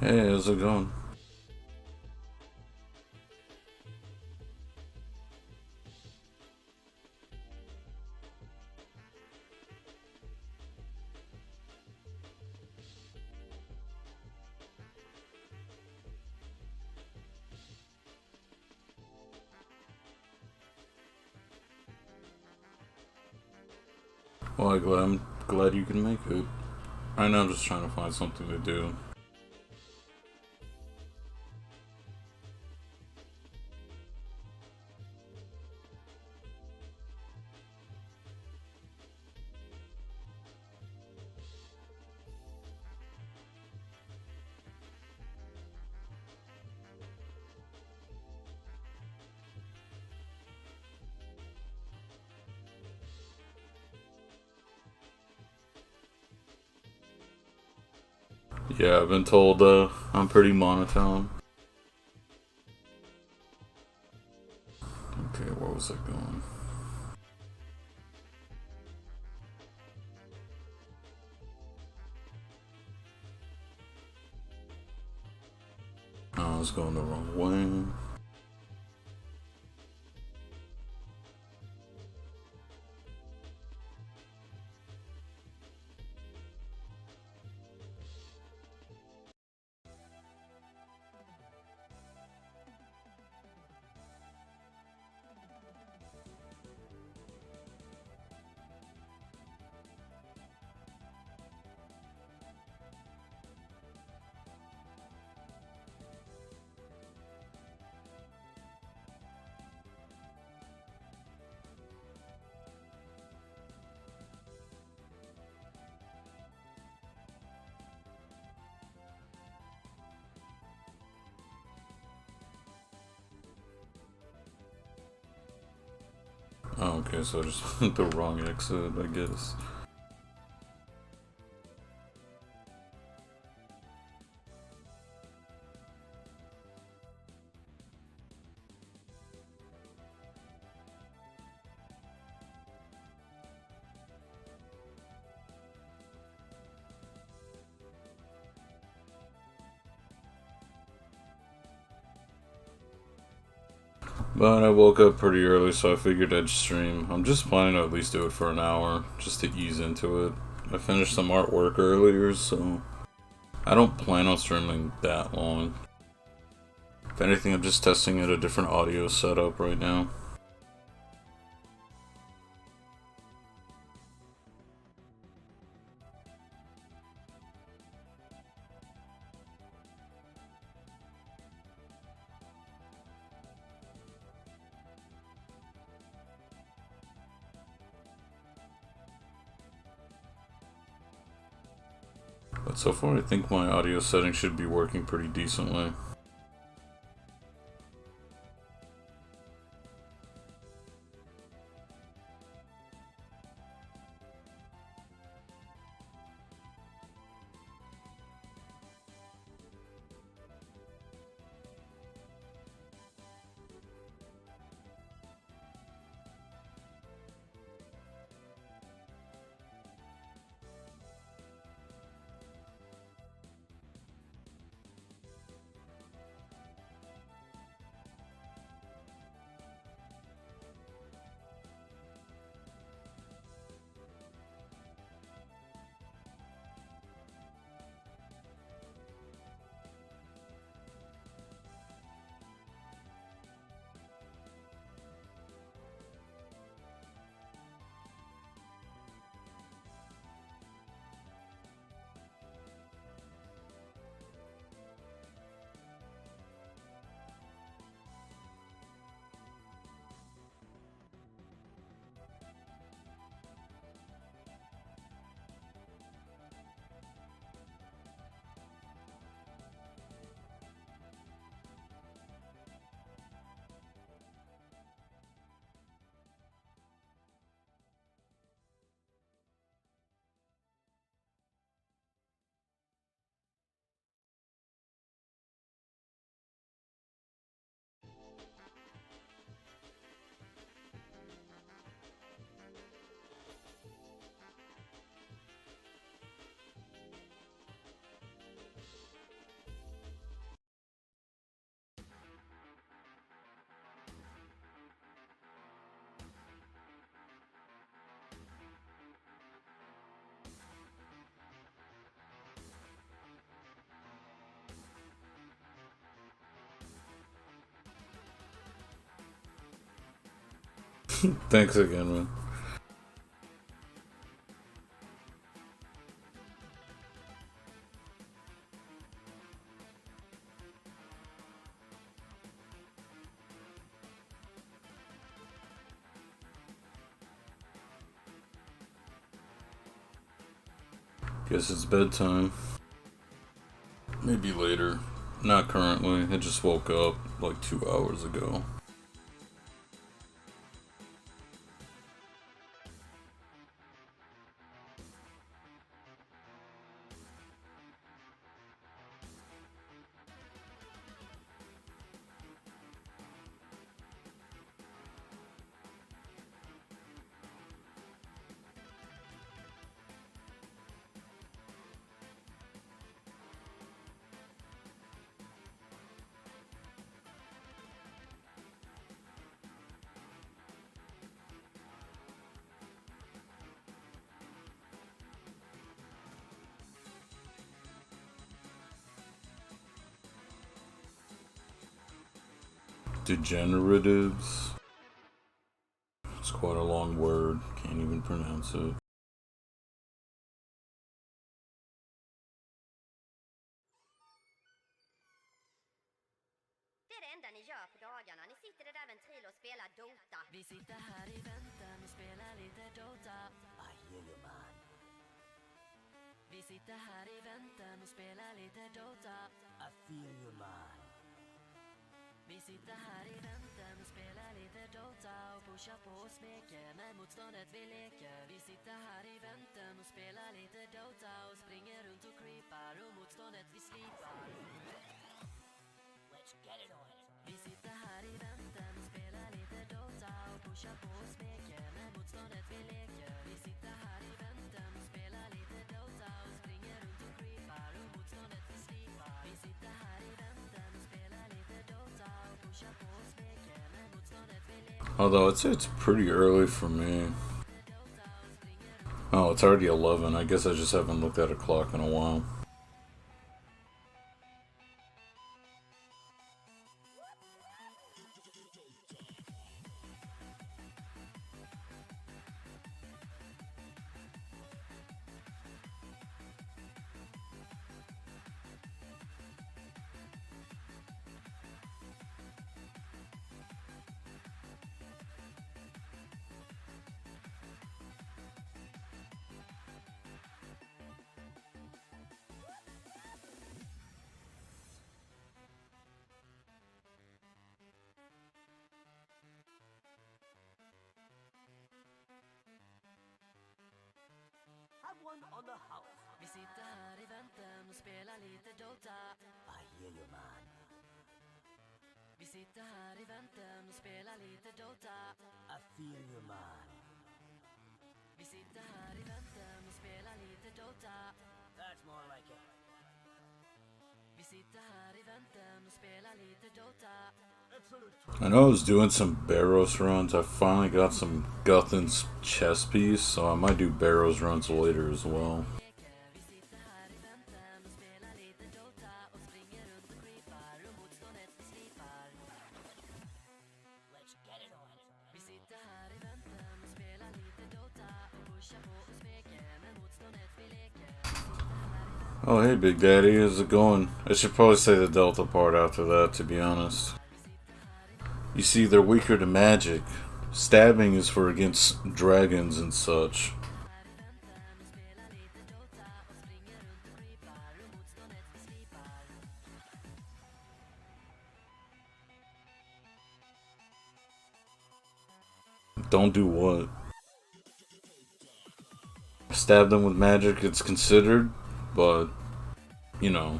Hey, how's it going? Well, I'm glad you can make it. I know I'm just trying to find something to do. Yeah, I've been told I'm pretty monotone. Okay, where was I going? I was going the wrong way. Oh, okay, so I just went the wrong exit, I guess. But I woke up pretty early, so I figured I'd stream. I'm just planning to at least do it for an hour, just to ease into it. I finished some artwork earlier, so I don't plan on streaming that long. If anything, I'm just testing out a different audio setup right now. But so far, I think my audio settings should be working pretty decently. Thanks again, man. Guess it's bedtime. Maybe later. Not currently. I just woke up like 2 hours ago. Degeneratives. It's quite a long word. Can't even pronounce it. Det är det enda ni gör på dagarna. Ni sitter i det där ventilen och spelar Dota. Vi sitter här i väntan och spelar lite Dota. I hear you man. Vi sitter här i väntan och spelar lite Dota. I feel you man. Vi sitter här i väntan och spelar lite Dota och pushar på och smeker med motståndet vi leker. Vi sitter här i väntan och spelar lite Dota och springer runt och creepar och motståndet vi slipar. Let's get it on. Vi sitter här i väntan och spelar lite Dota och pushar på och smeker med motståndet vi leker. Vi sitter här i väntan och spelar lite Dota och springer runt och creepar och motståndet vi slipar. Vi sitter här i väntan och spelar lite Dota och pushar på och smeker med motståndet vi leker. Although I'd say it's pretty early for me. Oh, it's already 11. I guess I just haven't looked at a clock in a while. On the house. Vi sitter här i väntan och spelar lite Dota. I hear you man. Vi sitter här i väntan och spelar lite Dota. I feel you man. Vi sitter här i väntan och spelar lite Dota. That's more like it. Vi sitter här i väntan och spelar lite Dota. I know I was doing some Barrows runs. I finally got some Guthin's chess piece, so I might do Barrows runs later as well. Oh, hey, Big Daddy, how's it going? I should probably say the Delta part after that, to be honest. You see, they're weaker to magic. Stabbing is for against dragons and such. Don't do what? Stab them with magic, it's considered, but, you know,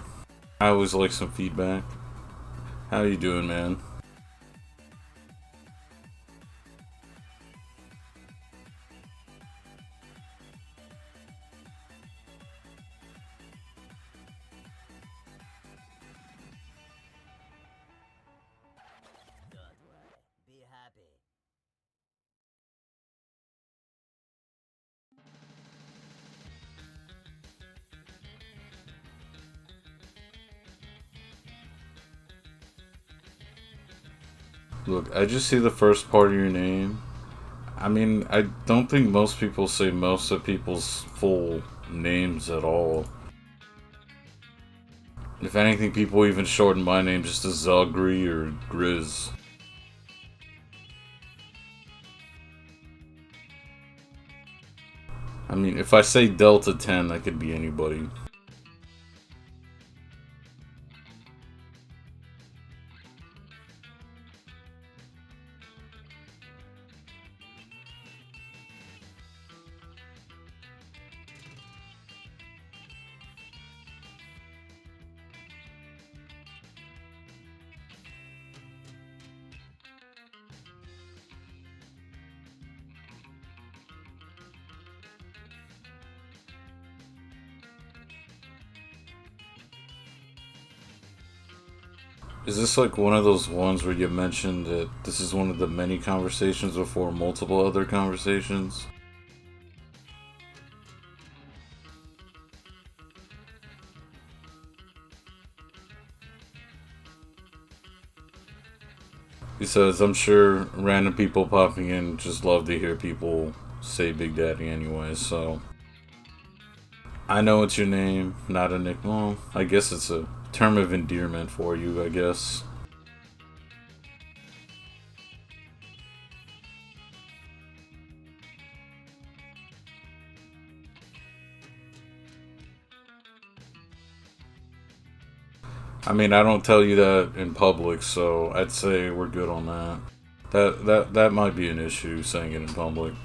I always like some feedback. How you doing, man? Look, I just see the first part of your name, I mean, I don't think most people say most of people's full names at all. If anything, people even shorten my name just to Zugri or Grizz. I mean, if I say Delta 10, that could be anybody. Is this like one of those ones where you mentioned that this is one of the many conversations before multiple other conversations? He says, I'm sure random people popping in just love to hear people say Big Daddy anyway, so. I know it's your name, not a nick. Well, I guess it's a term of endearment for you, I guess. I mean, I don't tell you that in public, so I'd say we're good on that. That might be an issue saying it in public,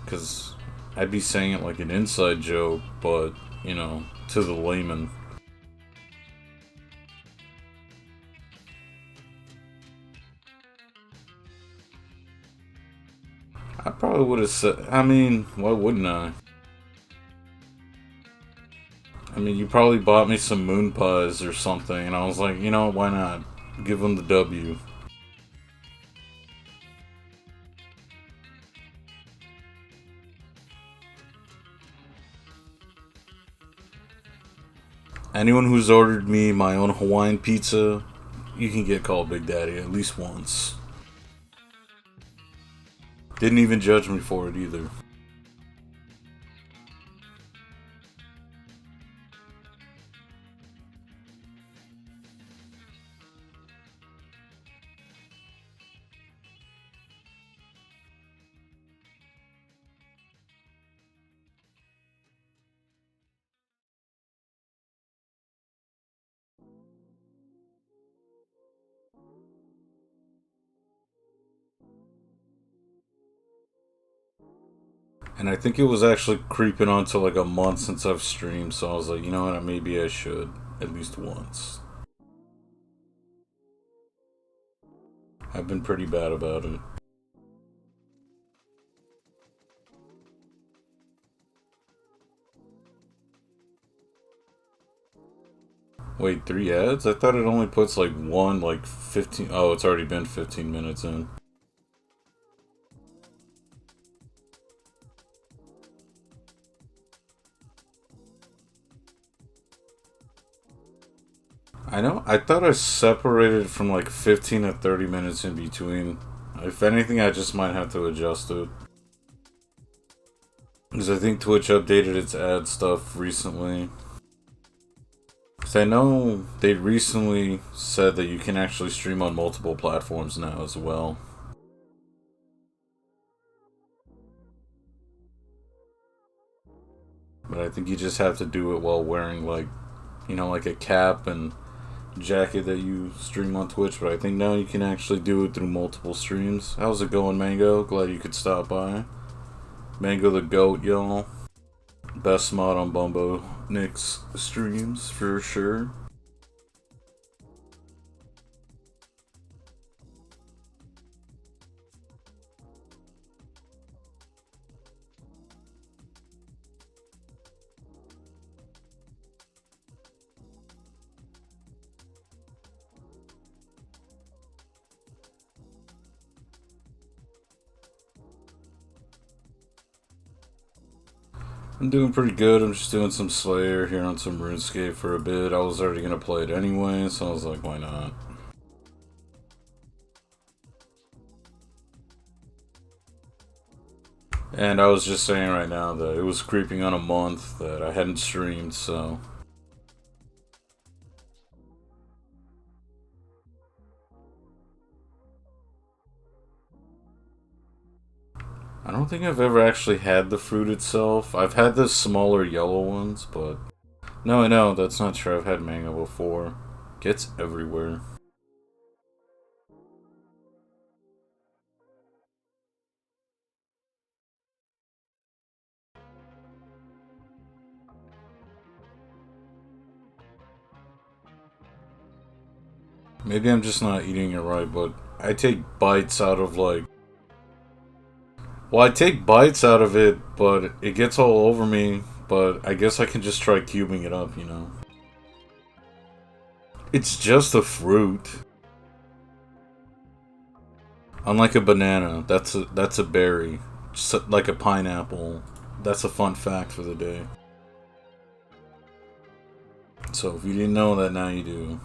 because I'd be saying it like an inside joke, but you know, to the layman. I probably would have said. I mean, why wouldn't I? I mean, you probably bought me some moon pies or something, and I was like, you know, why not? Give them the W. Anyone who's ordered me my own Hawaiian pizza, you can get called Big Daddy at least once. Didn't even judge me for it either. And I think it was actually creeping on to like a month since I've streamed, so I was like, you know what, maybe I should. At least once. I've been pretty bad about it. Wait, 3 ads? I thought it only puts like one, like 15. Oh, it's already been 15 minutes in. I know. I thought I separated from like 15 to 30 minutes in between. If anything, I just might have to adjust it. Because I think Twitch updated its ad stuff recently. Because I know they recently said that you can actually stream on multiple platforms now as well. But I think you just have to do it while wearing like, you know, like a cap and jacket that you stream on Twitch. But I think now you can actually do it through multiple streams. How's it going, Mango? Glad you could stop by. Mango the GOAT, y'all. Best mod on Bumbo Nick's streams for sure. I'm doing pretty good. I'm just doing some Slayer here on some RuneScape for a bit. I was already gonna play it anyway, so I was like, why not? And I was just saying right now that it was creeping on a month that I hadn't streamed, so... I don't think I've ever actually had the fruit itself. I've had the smaller yellow ones, but... No, I know, that's not true. I've had mango before. Gets everywhere. Maybe I'm just not eating it right, but I take bites out of, like... Well, I take bites out of it, but it gets all over me. But I guess I can just try cubing it up, you know? It's just a fruit. Unlike a banana, that's a berry. Just like a pineapple. That's a fun fact for the day. So if you didn't know that, now you do.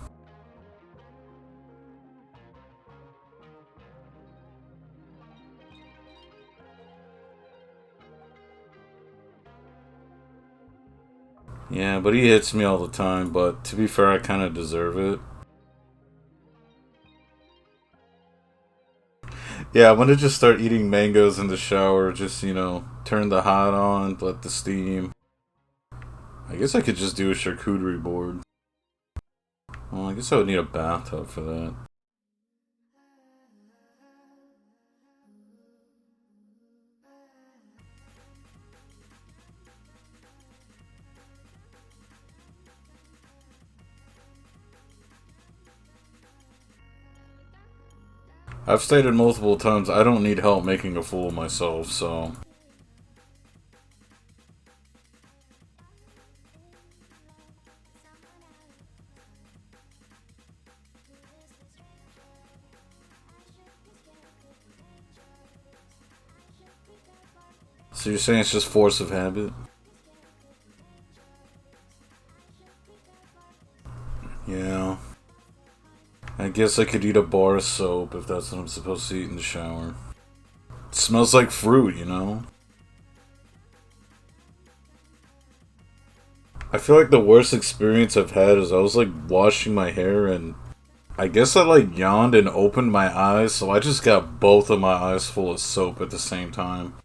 Yeah, but he hits me all the time, but to be fair, I kind of deserve it. Yeah, I'm gonna just start eating mangoes in the shower, just, you know, turn the hot on, let the steam. I guess I could just do a charcuterie board. Well, I guess I would need a bathtub for that. I've stated multiple times I don't need help making a fool of myself, so... So you're saying it's just force of habit? Yeah. I guess I could eat a bar of soap if that's what I'm supposed to eat in the shower. It smells like fruit, you know? I feel like the worst experience I've had is I was like washing my hair and I guess I like yawned and opened my eyes, so I just got both of my eyes full of soap at the same time.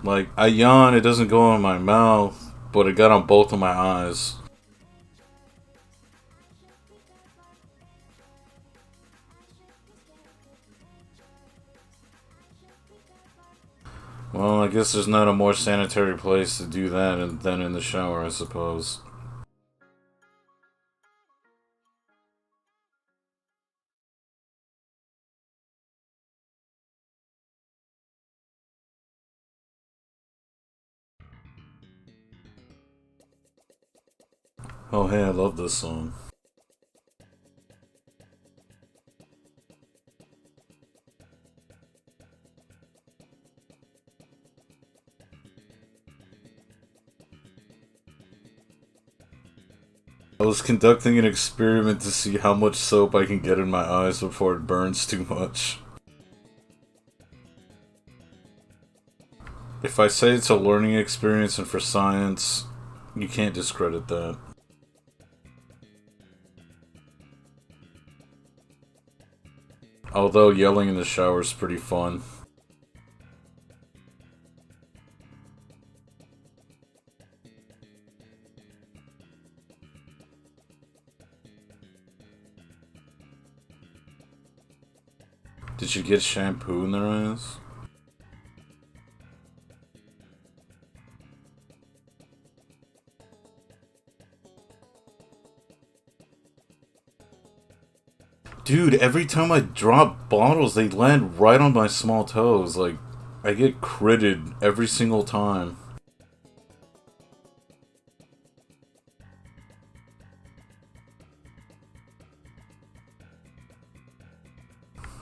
Like, I yawn, it doesn't go in my mouth, but it got on both of my eyes. Well, I guess there's not a more sanitary place to do that than in the shower, I suppose. Oh hey, I love this song. I was conducting an experiment to see how much soap I can get in my eyes before it burns too much. If I say it's a learning experience and for science, you can't discredit that. Although yelling in the shower is pretty fun. Did you get shampoo in their eyes? Dude, every time I drop bottles, they land right on my small toes. Like, I get critted every single time.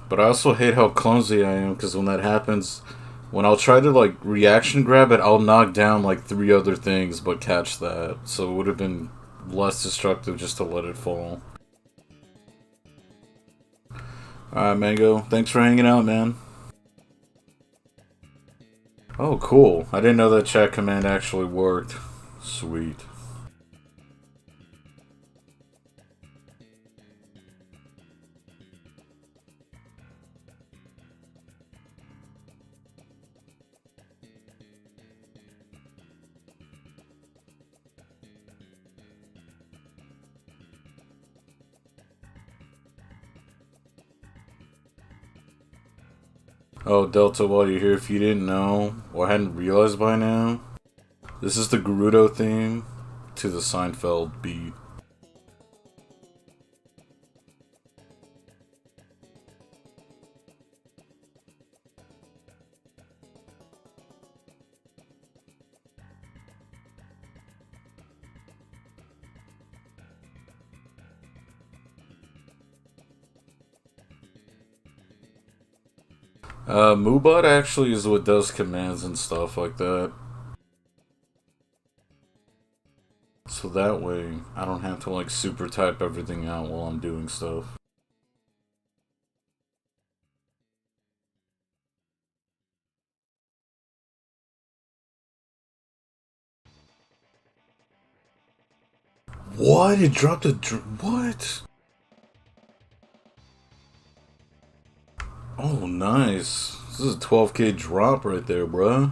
But I also hate how clumsy I am, because when that happens, when I'll try to, like, reaction grab it, I'll knock down, like, 3 other things, but catch that. So it would have been less destructive just to let it fall. Alright, Mango. Thanks for hanging out, man. Oh, cool. I didn't know that chat command actually worked. Sweet. Oh, Delta, while you're here, if you didn't know, or hadn't realized by now, this is the Gerudo theme to the Seinfeld beat. Moobot actually is what does commands and stuff like that. So that way, I don't have to like super type everything out while I'm doing stuff. What? It dropped a what? Oh, nice. This is a 12K drop right there, bruh.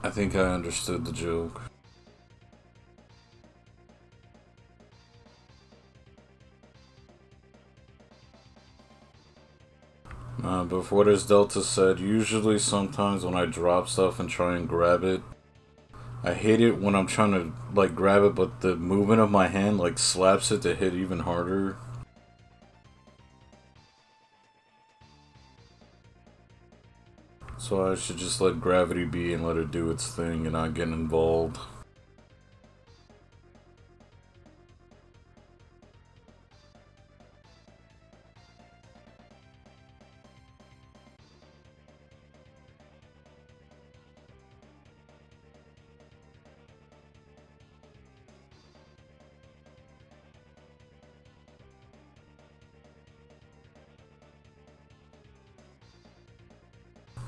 I think I understood the joke. But for what as Delta said, usually sometimes when I drop stuff and try and grab it, I hate it when I'm trying to like grab it, but the movement of my hand like slaps it to hit even harder. So I should just let gravity be and let it do its thing and not get involved.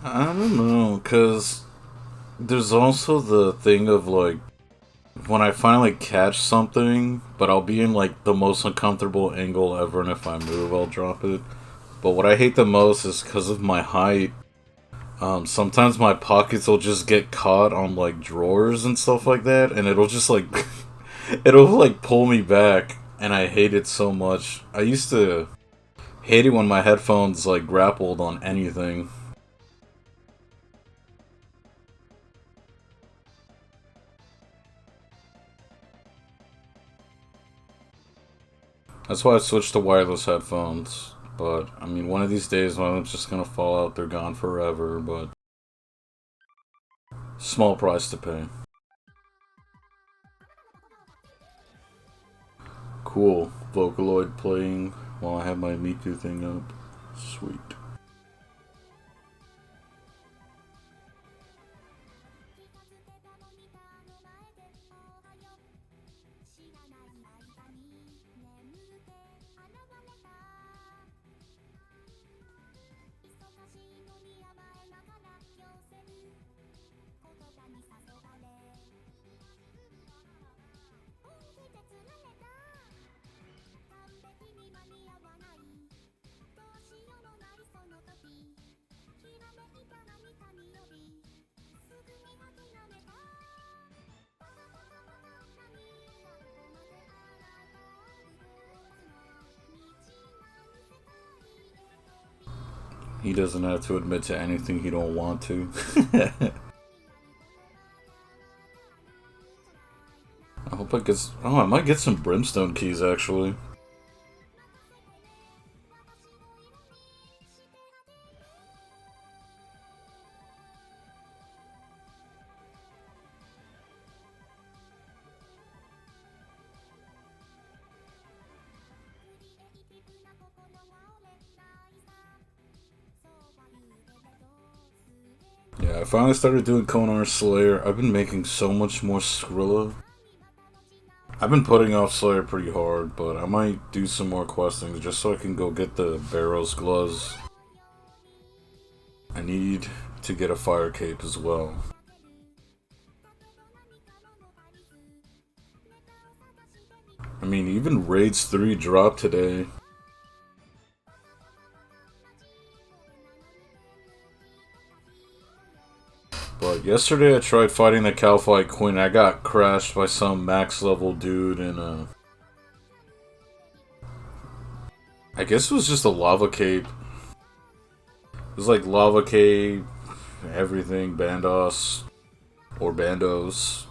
I don't know, cause there's also the thing of like when I finally catch something, but I'll be in like the most uncomfortable angle ever, and if I move, I'll drop it. But what I hate the most is because of my height. Sometimes my pockets will just get caught on like drawers and stuff like that, and it'll just like it'll like pull me back, and I hate it so much. I used to hate it when my headphones like grappled on anything. That's why I switched to wireless headphones. But, I mean, one of these days, when I'm just gonna fall out, they're gone forever, but... Small price to pay. Cool. Vocaloid playing while I have my Miku thing up. Sweet. He doesn't have to admit to anything he don't want to. I hope I get... Oh, I might get some brimstone keys, actually. Yeah, I finally started doing Konar Slayer. I've been making so much more Skrilla. I've been putting off Slayer pretty hard, but I might do some more questing just so I can go get the Barrow's gloves. I need to get a fire cape as well. I mean, even Raids 3 dropped today. But yesterday I tried fighting the Calphite Queen. I got crashed by some max level dude in I guess it was just a lava cape. It was like lava cape, everything, Bandos, or Bandos.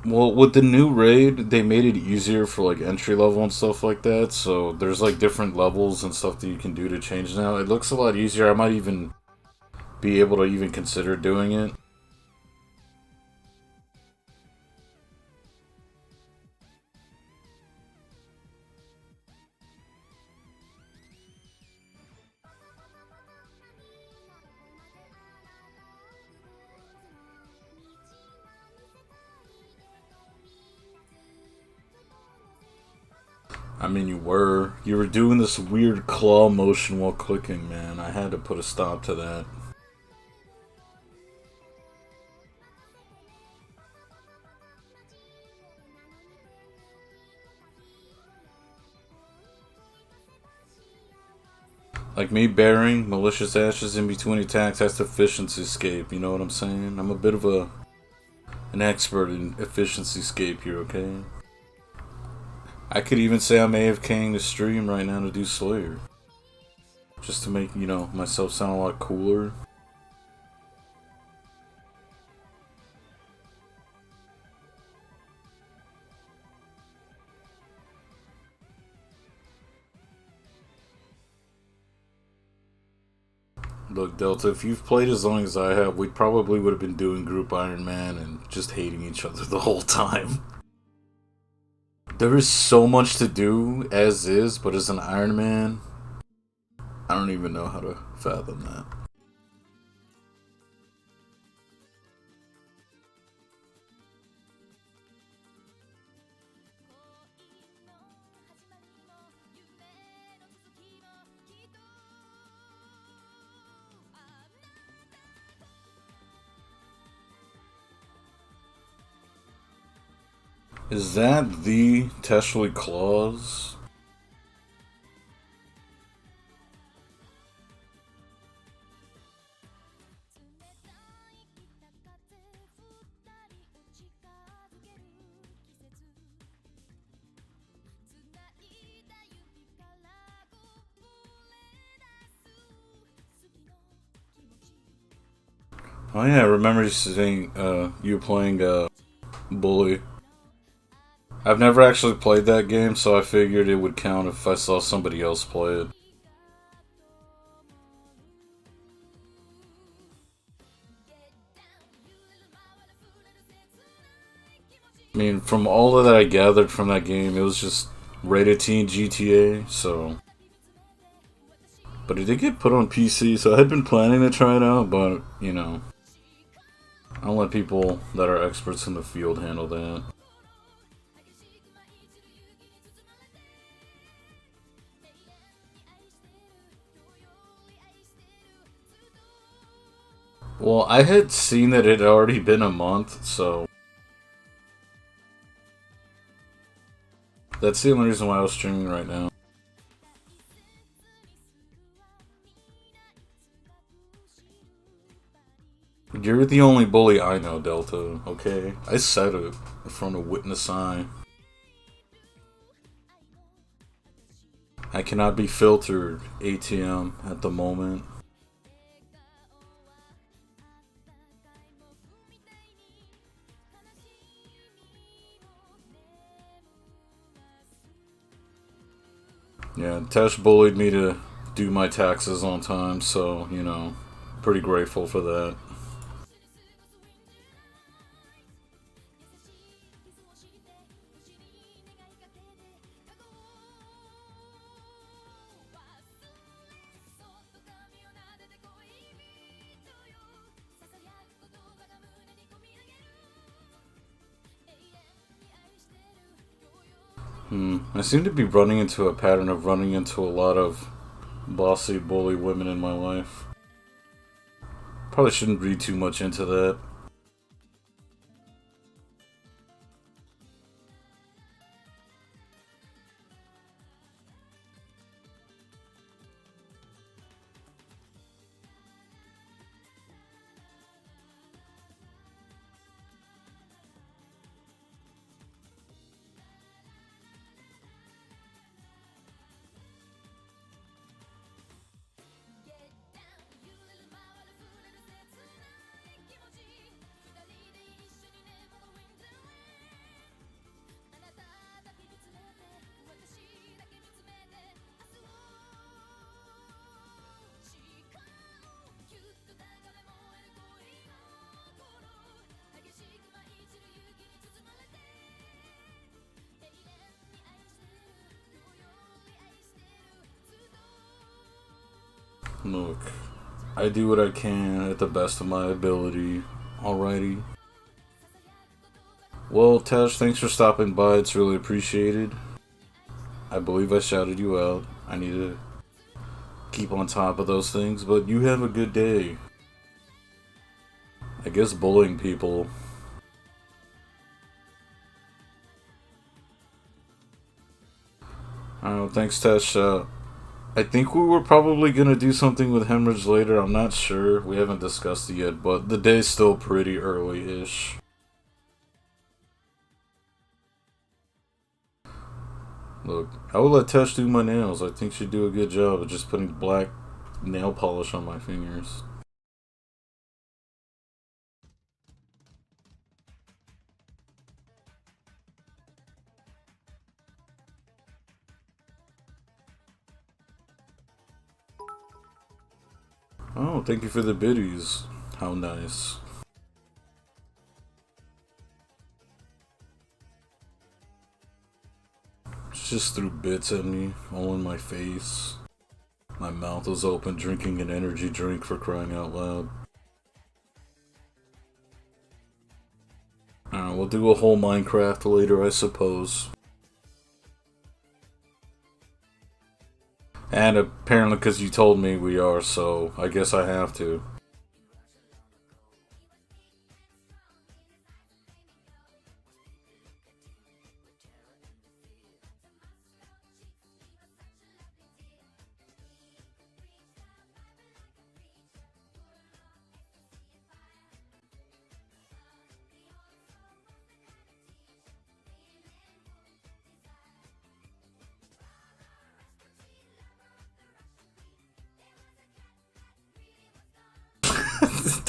Well, with the new raid, they made it easier for like entry level and stuff like that. So there's like different levels and stuff that you can do to change now. It looks a lot easier. I might even be able to even consider doing it. I mean, you were doing this weird claw motion while clicking, man. I had to put a stop to that. Like me bearing malicious ashes in between attacks, that's efficiency scape, you know what I'm saying? I'm a bit of an expert in efficiency scape here, okay? I could even say I'm AFKing the stream right now to do Slayer. Just to make, you know, myself sound a lot cooler. Look, Delta, if you've played as long as I have, we probably would have been doing Group Iron Man and just hating each other the whole time. There is so much to do as is, but as an Iron Man, I don't even know how to fathom that. Is that the Teshley Claws? Oh yeah, I remember you saying you playing Bully. I've never actually played that game, so I figured it would count if I saw somebody else play it. I mean, from all of that I gathered from that game, it was just rated T and GTA, so... But it did get put on PC, so I had been planning to try it out, but, you know... I'll let people that are experts in the field handle that. Well, I had seen that it had already been a month, so... That's the only reason why I was streaming right now. You're the only bully I know, Delta, okay? I said it in front of witness eye. I cannot be filtered, ATM, at the moment. Yeah, Tesh bullied me to do my taxes on time, so, you know, pretty grateful for that. I seem to be running into a pattern of running into a lot of bossy, bully women in my life. Probably shouldn't read too much into that. Look, I do what I can at the best of my ability. Alrighty. Well, Tesh, thanks for stopping by. It's really appreciated. I believe I shouted you out. I need to keep on top of those things, but you have a good day. I guess bullying people. Thanks, Tesh. I think we were probably gonna do something with Hemorrhage later. I'm not sure. We haven't discussed it yet, but the day's still pretty early-ish. Look, I will let Tesh do my nails. I think she'd do a good job of just putting black nail polish on my fingers. Oh, thank you for the biddies. How nice. She just threw bits at me, all in my face. My mouth was open drinking an energy drink, for crying out loud. We'll do a whole Minecraft later, I suppose. And apparently because you told me we are, so I guess I have to.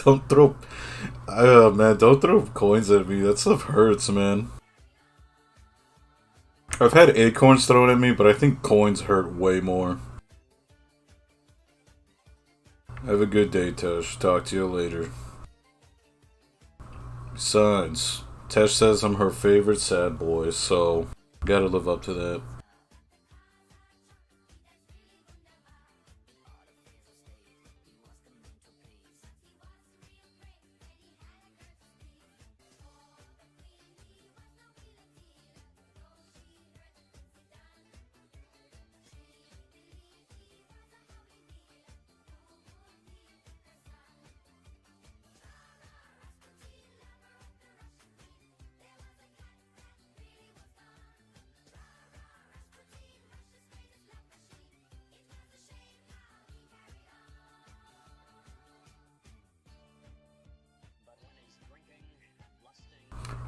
Don't throw... man, don't throw coins at me. That stuff hurts, man. I've had acorns thrown at me, but I think coins hurt way more. Have a good day, Tesh. Talk to you later. Besides, Tesh says I'm her favorite sad boy, so gotta live up to that.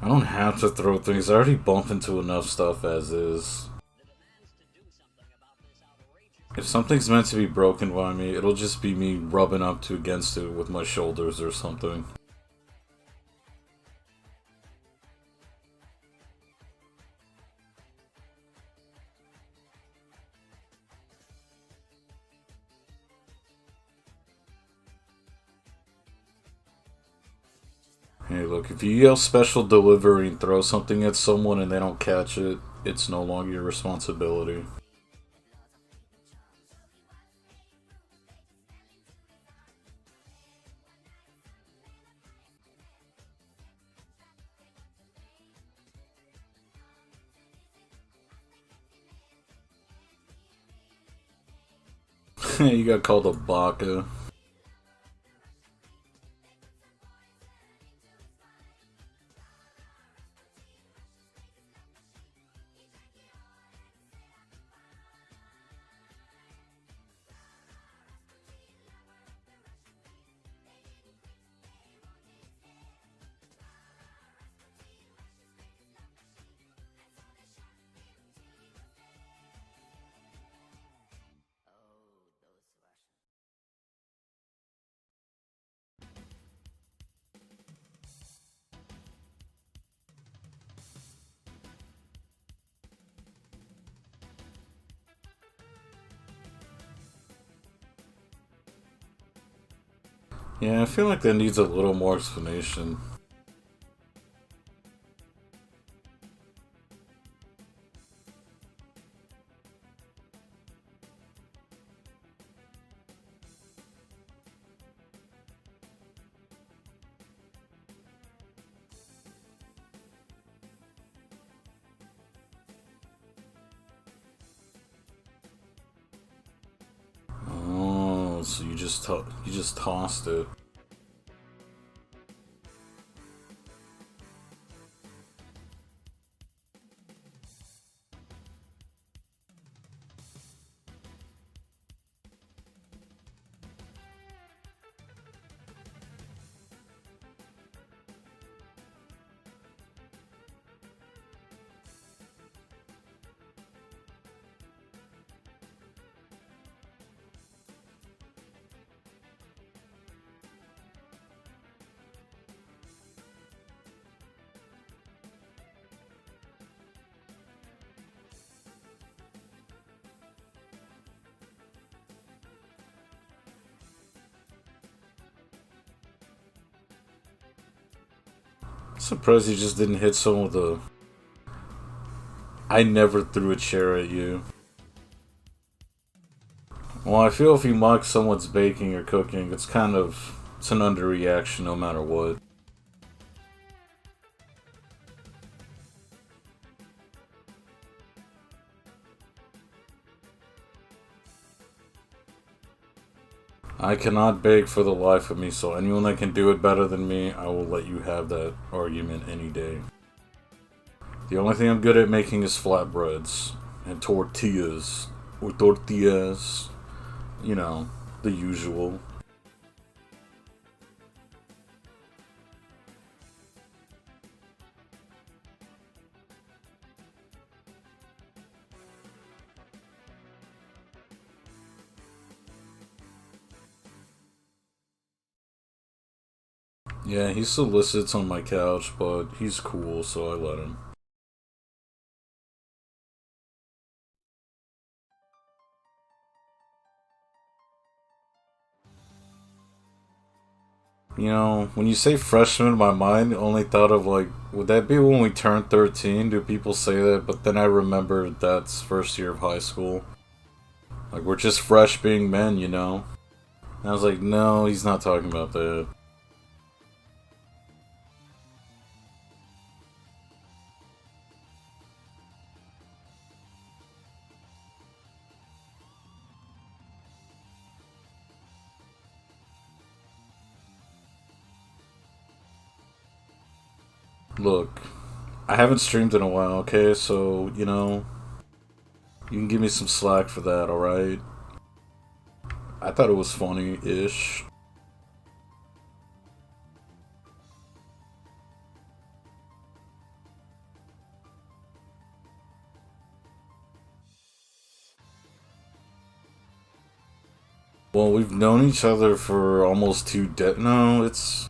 I don't have to throw things. I already bump into enough stuff as is. If something's meant to be broken by me, it'll just be me rubbing up to against it with my shoulders or something. Hey, look, if you yell special delivery and throw something at someone and they don't catch it, it's no longer your responsibility. You got called a baka. Yeah, I feel like that needs a little more explanation. Oh, so you just tossed it. Surprised you just didn't hit someone with a. I never threw a chair at you. Well, I feel if you mock someone's baking or cooking, it's an underreaction no matter what. I cannot bake for the life of me, so anyone that can do it better than me, I will let you have that argument any day. The only thing I'm good at making is flatbreads and tortillas. Or tortillas. You know, the usual. Yeah, he solicits on my couch, but he's cool, so I let him. You know, when you say freshman, my mind only thought of like, would that be when we turn 13? Do people say that? But then I remembered that's first year of high school. Like, we're just fresh being men, you know? And I was like, no, he's not talking about that. Look, I haven't streamed in a while, okay? So, you know, you can give me some slack for that, alright? I thought it was funny ish. Well, we've known each other for almost no, it's.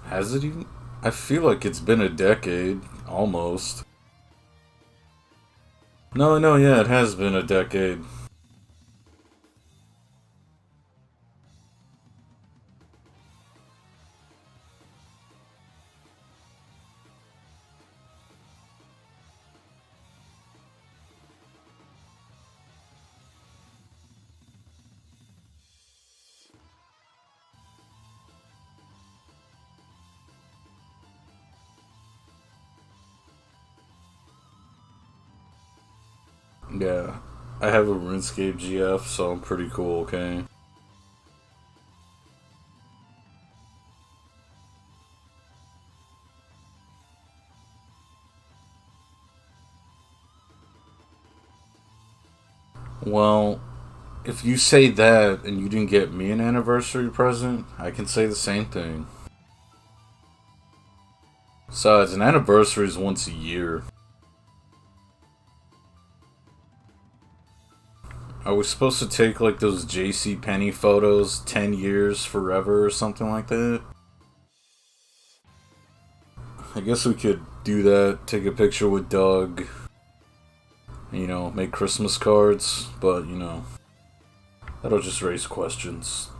Has it even? I feel like it's been a decade, almost. No, yeah, it has been a decade. Yeah. I have a RuneScape GF, so I'm pretty cool, okay? Well, if you say that and you didn't get me an anniversary present, I can say the same thing. Besides, an anniversary is once a year. Are we supposed to take like those JC Penney photos, 10 years forever or something like that? I guess we could do that, take a picture with Doug, you know, make Christmas cards, but you know, that'll just raise questions.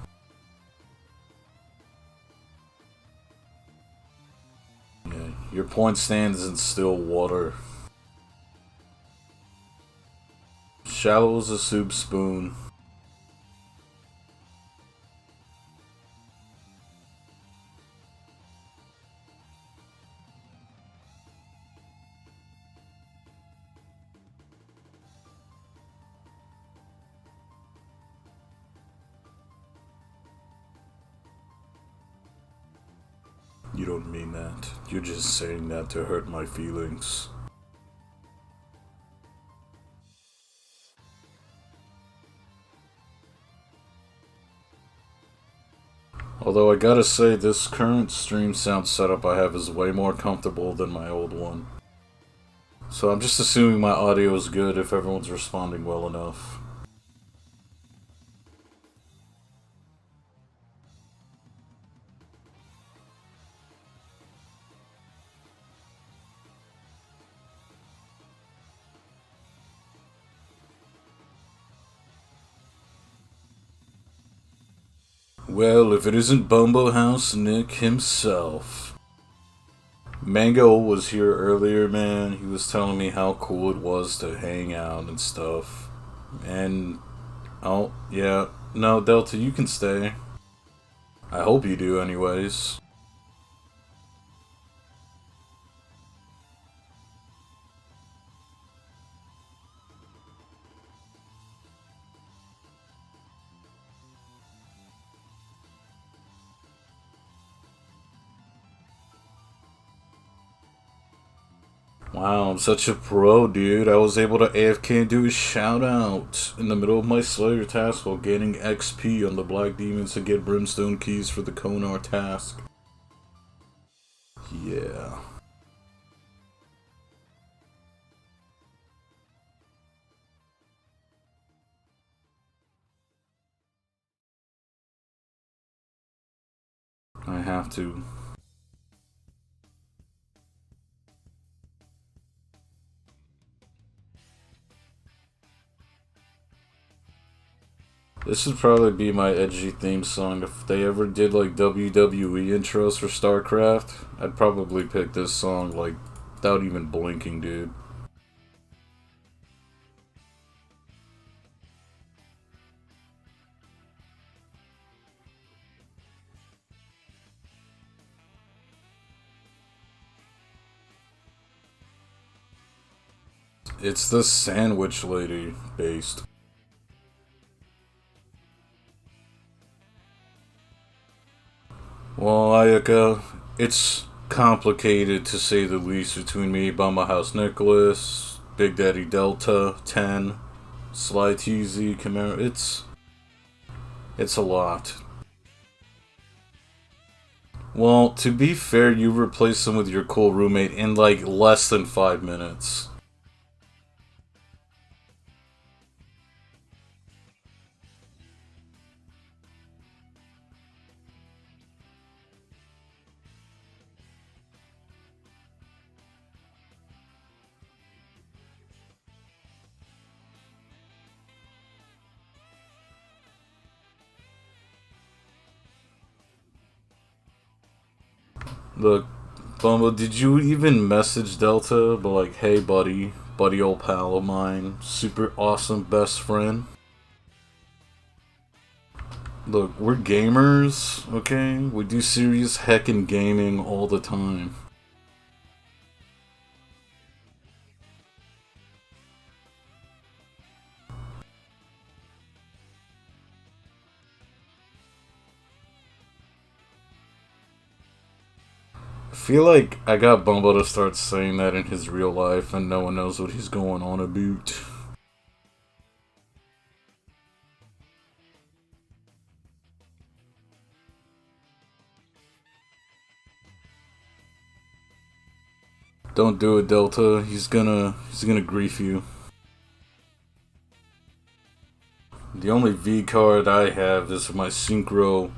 Yeah, your point stands in still water. Shallow as a soup spoon. You don't mean that. You're just saying that to hurt my feelings. Although I gotta say, this current stream sound setup I have is way more comfortable than my old one. So I'm just assuming my audio is good if everyone's responding well enough. Well, if it isn't Bumbo House Nick himself. Mango was here earlier, man. He was telling me how cool it was to hang out and stuff. And, oh, yeah. No, Delta, you can stay. I hope you do, anyways. Wow, I'm such a pro, dude. I was able to AFK and do a shout out in the middle of my Slayer task while gaining XP on the Black Demons to get Brimstone keys for the Konar task. Yeah. I have to. This would probably be my edgy theme song. If they ever did like WWE intros for StarCraft, I'd probably pick this song like without even blinking, dude. It's the Sandwich Lady based. Well, Ayaka, it's complicated to say the least between me, Bumba House Nicholas, Big Daddy Delta, 10, Sly TZ, Camaro. It's a lot. Well, to be fair, you replaced him with your cool roommate in like less than 5 minutes. Look, Bumba, did you even message Delta? But like, hey buddy, old pal of mine, super awesome best friend. Look, we're gamers, okay? We do serious heckin' gaming all the time. feel like I got Bumble to start saying that in his real life and no one knows what he's going on about. Don't do it, Delta. He's gonna grief you. The only V card I have is my Synchro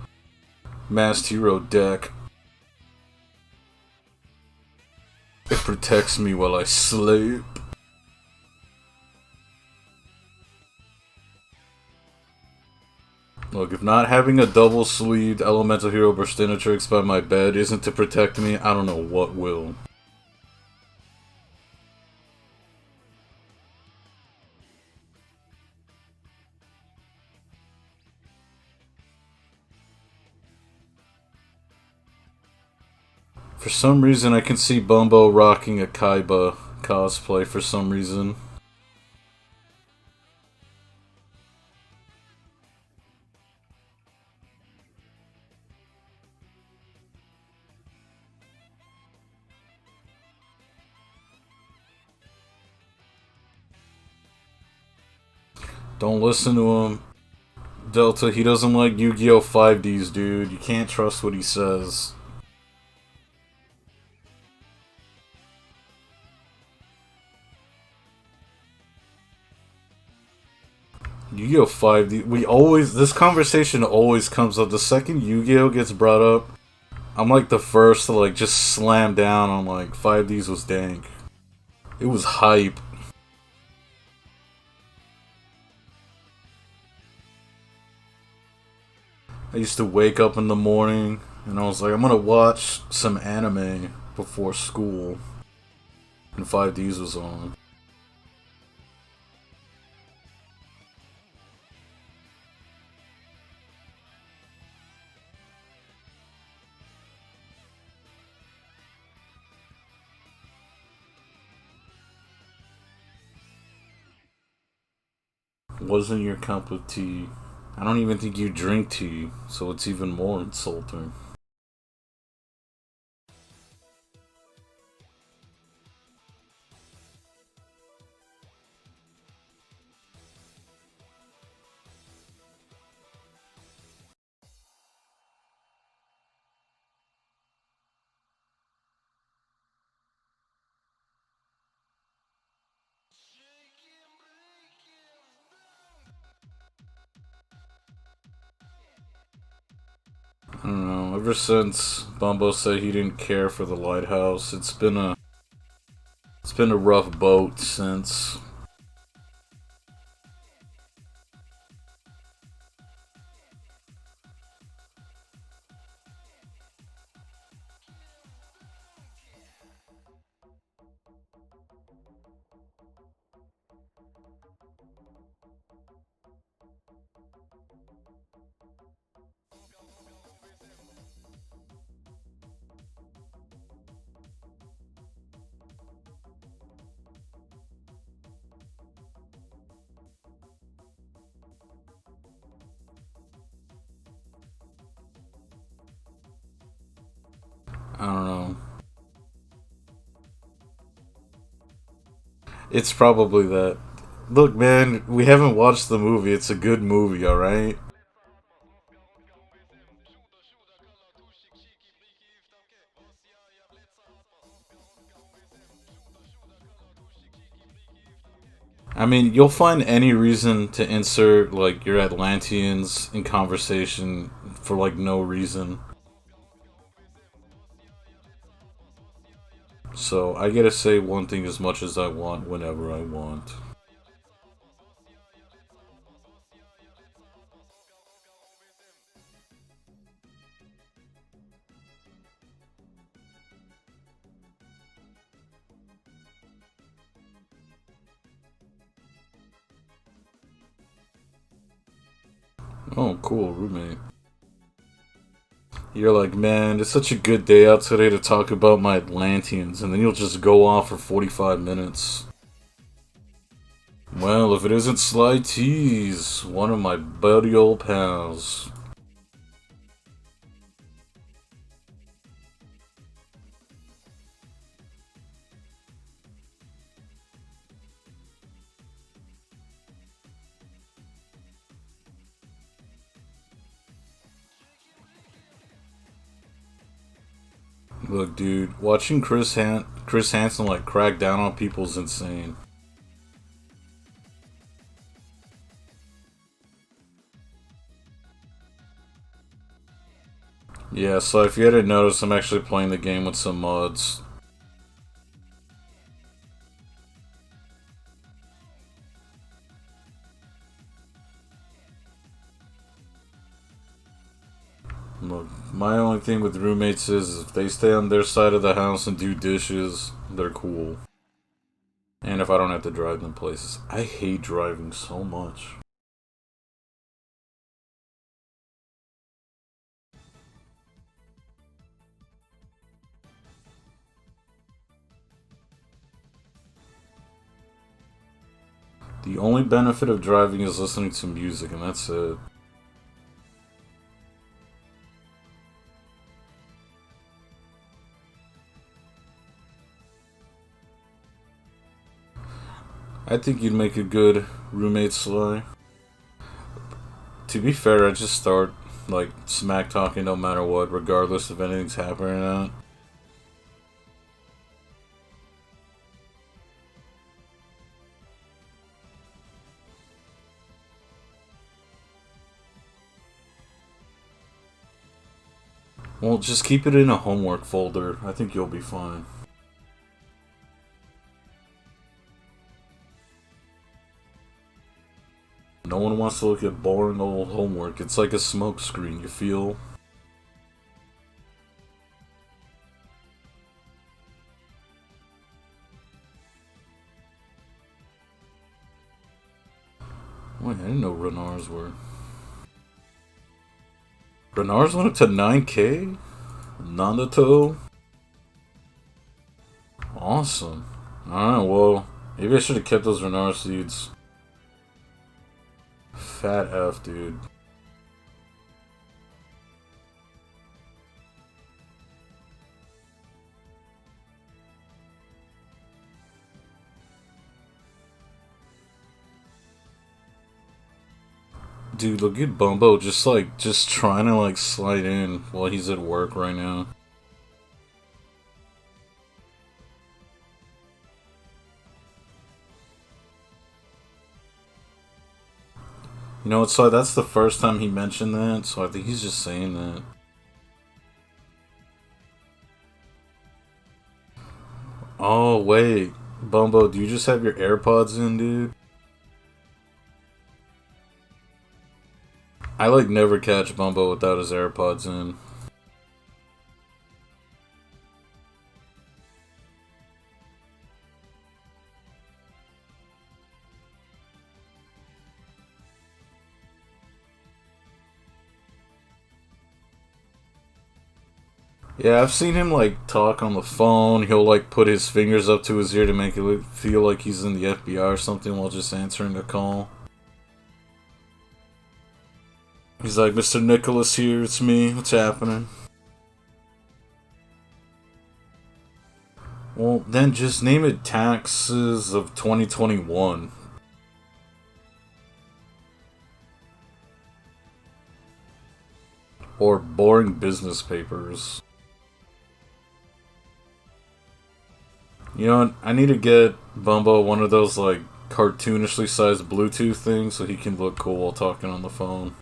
Masked Hero deck. It protects me while I sleep. Look, if not having a double-sleeved Elemental Hero Burstinatrix by my bed isn't to protect me, I don't know what will. For some reason, I can see Bumbo rocking a Kaiba cosplay for some reason. Don't listen to him. Delta, he doesn't like Yu-Gi-Oh! 5Ds, dude. You can't trust what he says. Yu-Gi-Oh! 5D. This conversation always comes up. The second Yu-Gi-Oh! Gets brought up, I'm like the first to like just slam down on like 5Ds was dank. It was hype. I used to wake up in the morning and I was like, I'm gonna watch some anime before school. And 5Ds was on. Wasn't your cup of tea. I don't even think you drink tea, so it's even more insulting. I don't know, ever since Bumbo said he didn't care for the lighthouse, it's been a rough boat since. I don't know. It's probably that. Look, man, we haven't watched the movie. It's a good movie, alright? I mean, you'll find any reason to insert, like, your Atlanteans in conversation for, like, no reason. So, I gotta say one thing as much as I want, whenever I want. Oh, cool, roommate. You're like, man, it's such a good day out today to talk about my Atlanteans, and then you'll just go off for 45 minutes. Well, if it isn't Sly Tease, one of my buddy old pals. Look, dude, watching Chris Hansen like crack down on people is insane. Yeah, so if you hadn't noticed, I'm actually playing the game with some mods. Look, my only thing with roommates is if they stay on their side of the house and do dishes, they're cool. And if I don't have to drive them places. I hate driving so much. The only benefit of driving is listening to music, and that's it. I think you'd make a good roommate, Sly. To be fair, I just start, like, smack talking no matter what, regardless if anything's happening or not. Well, just keep it in a homework folder. I think you'll be fine. No one wants to look at boring old homework. It's like a smoke screen, you feel? Wait, I didn't know Renars were. Renars went up to 9K? Nandato? Awesome. Alright, well, maybe I should have kept those Renar seeds. Fat F, dude. Dude, look at Bumbo just trying to like slide in while he's at work right now. You know what, so that's the first time he mentioned that, so I think he's just saying that. Oh, wait. Bumbo, do you just have your AirPods in, dude? I like never catch Bumbo without his AirPods in. Yeah, I've seen him like talk on the phone. He'll like put his fingers up to his ear to make it feel like he's in the FBI or something while just answering a call. He's like, Mr. Nicholas here, it's me, what's happening? Well, then just name it Taxes of 2021. Or Boring Business Papers. You know what? I need to get Bumbo one of those, like, cartoonishly sized Bluetooth things so he can look cool while talking on the phone.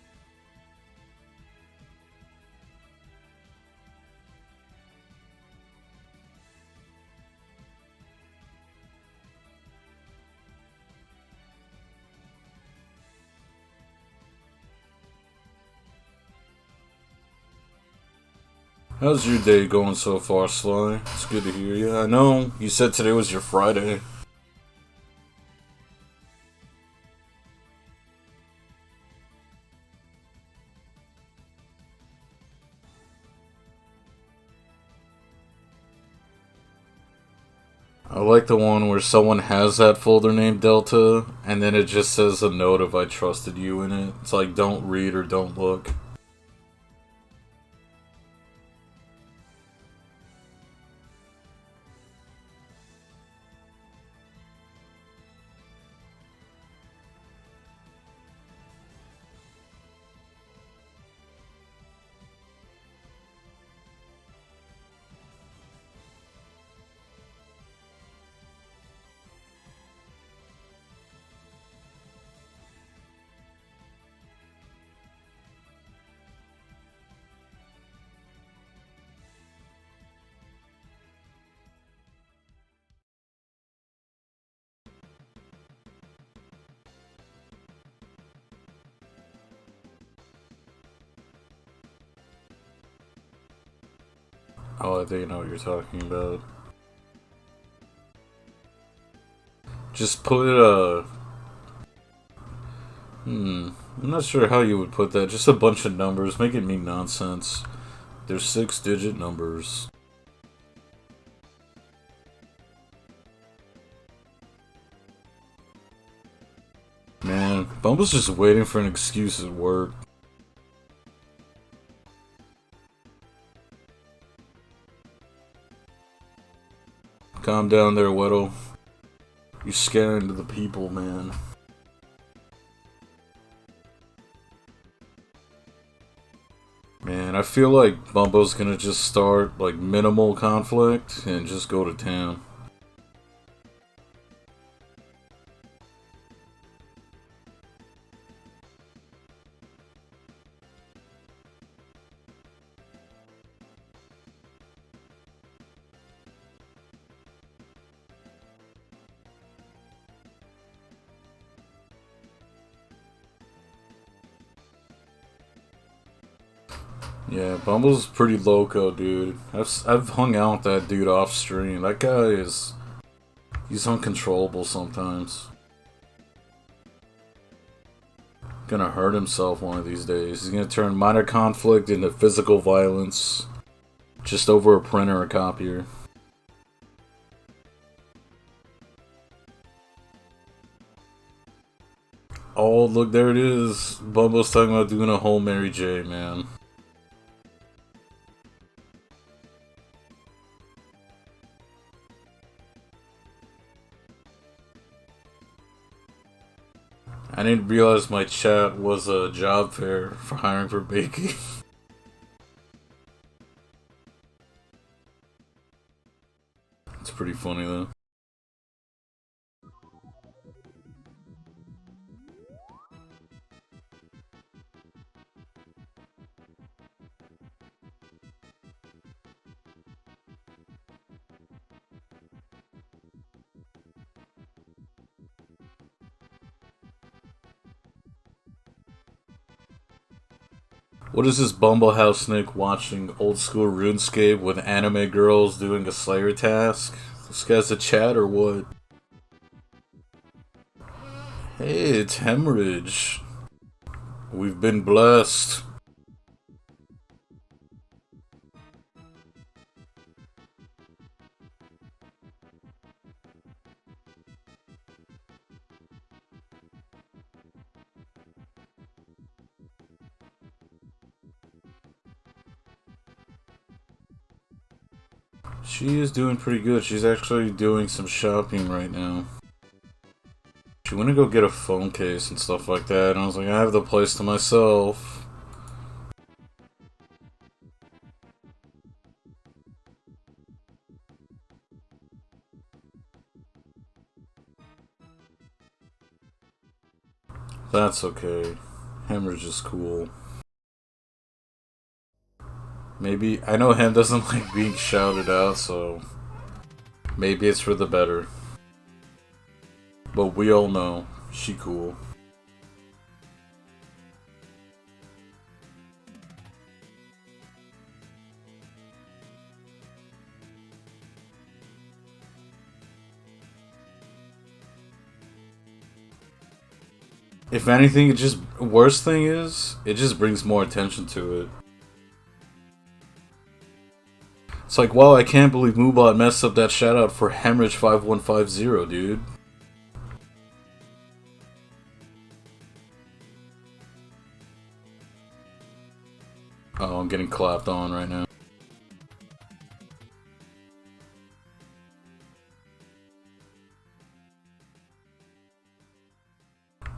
How's your day going so far, Sly? It's good to hear you. I know you said today was your Friday. I like the one where someone has that folder named Delta, and then it just says a note of I trusted you in it. It's like, don't read or don't look. Oh, I think I know what you're talking about. Just put I'm not sure how you would put that. Just a bunch of numbers. Make it mean nonsense. They're 6-digit numbers. Man, Bumble's just waiting for an excuse at work. Calm down there, Weddle. You're scaring the people, man. Man, I feel like Bumbo's gonna just start, like, minimal conflict and just go to town. Yeah, Bumble's pretty loco, dude. I've hung out with that dude off stream. That guy is... he's uncontrollable sometimes. Gonna hurt himself one of these days. He's gonna turn minor conflict into physical violence. Just over a printer or copier. Oh, look, there it is. Bumble's talking about doing a whole Mary J, man. I didn't realize my chat was a job fair for hiring for baking. It's pretty funny though. What is this Bumble House Nick watching old school RuneScape with anime girls doing a Slayer task? This guy's a chat or what? Hey, it's Hemorrhage. We've been blessed. She is doing pretty good. She's actually doing some shopping right now. She went to go get a phone case and stuff like that, and I was like, I have the place to myself. That's okay. Hemorrhage is cool. Maybe, I know Hem doesn't like being shouted out, so maybe it's for the better. But we all know, she cool. If anything, it just, worst thing is, it just brings more attention to it. It's like, wow, I can't believe Moobot messed up that shoutout for Hemorrhage 5150, dude. Oh, I'm getting clapped on right now.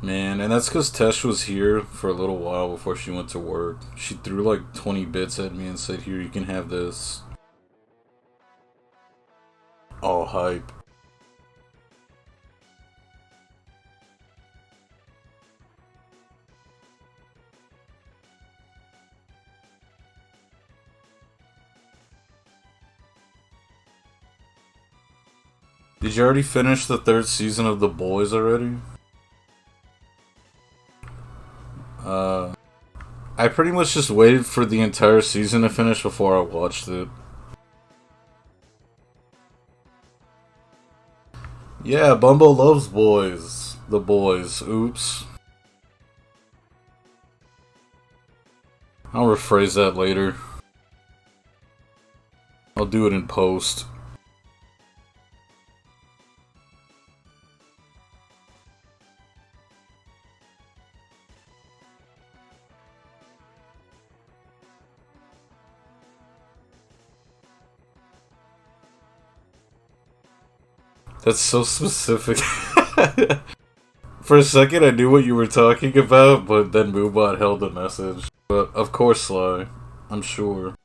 Man, and that's because Tesh was here for a little while before she went to work. She threw like 20 bits at me and said, here, you can have this. All hype. Did you already finish the 3rd season of The Boys already? I pretty much just waited for the entire season to finish before I watched it. Yeah, Bumbo loves boys. The boys. Oops. I'll rephrase that later. I'll do it in post. That's so specific. For a second I knew what you were talking about, but then Moobot held the message. But of course, Sly. I'm sure.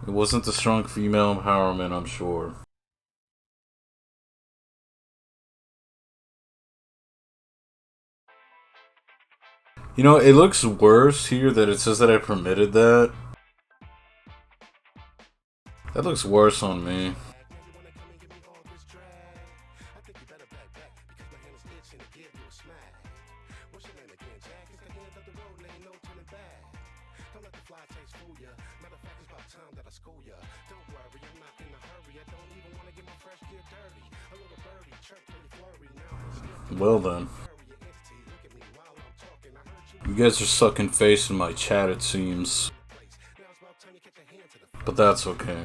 It wasn't the strong female empowerment, I'm sure. You know, it looks worse here that it says that I permitted that. That looks worse on me. Well then. You guys are sucking face in my chat, it seems. But that's okay.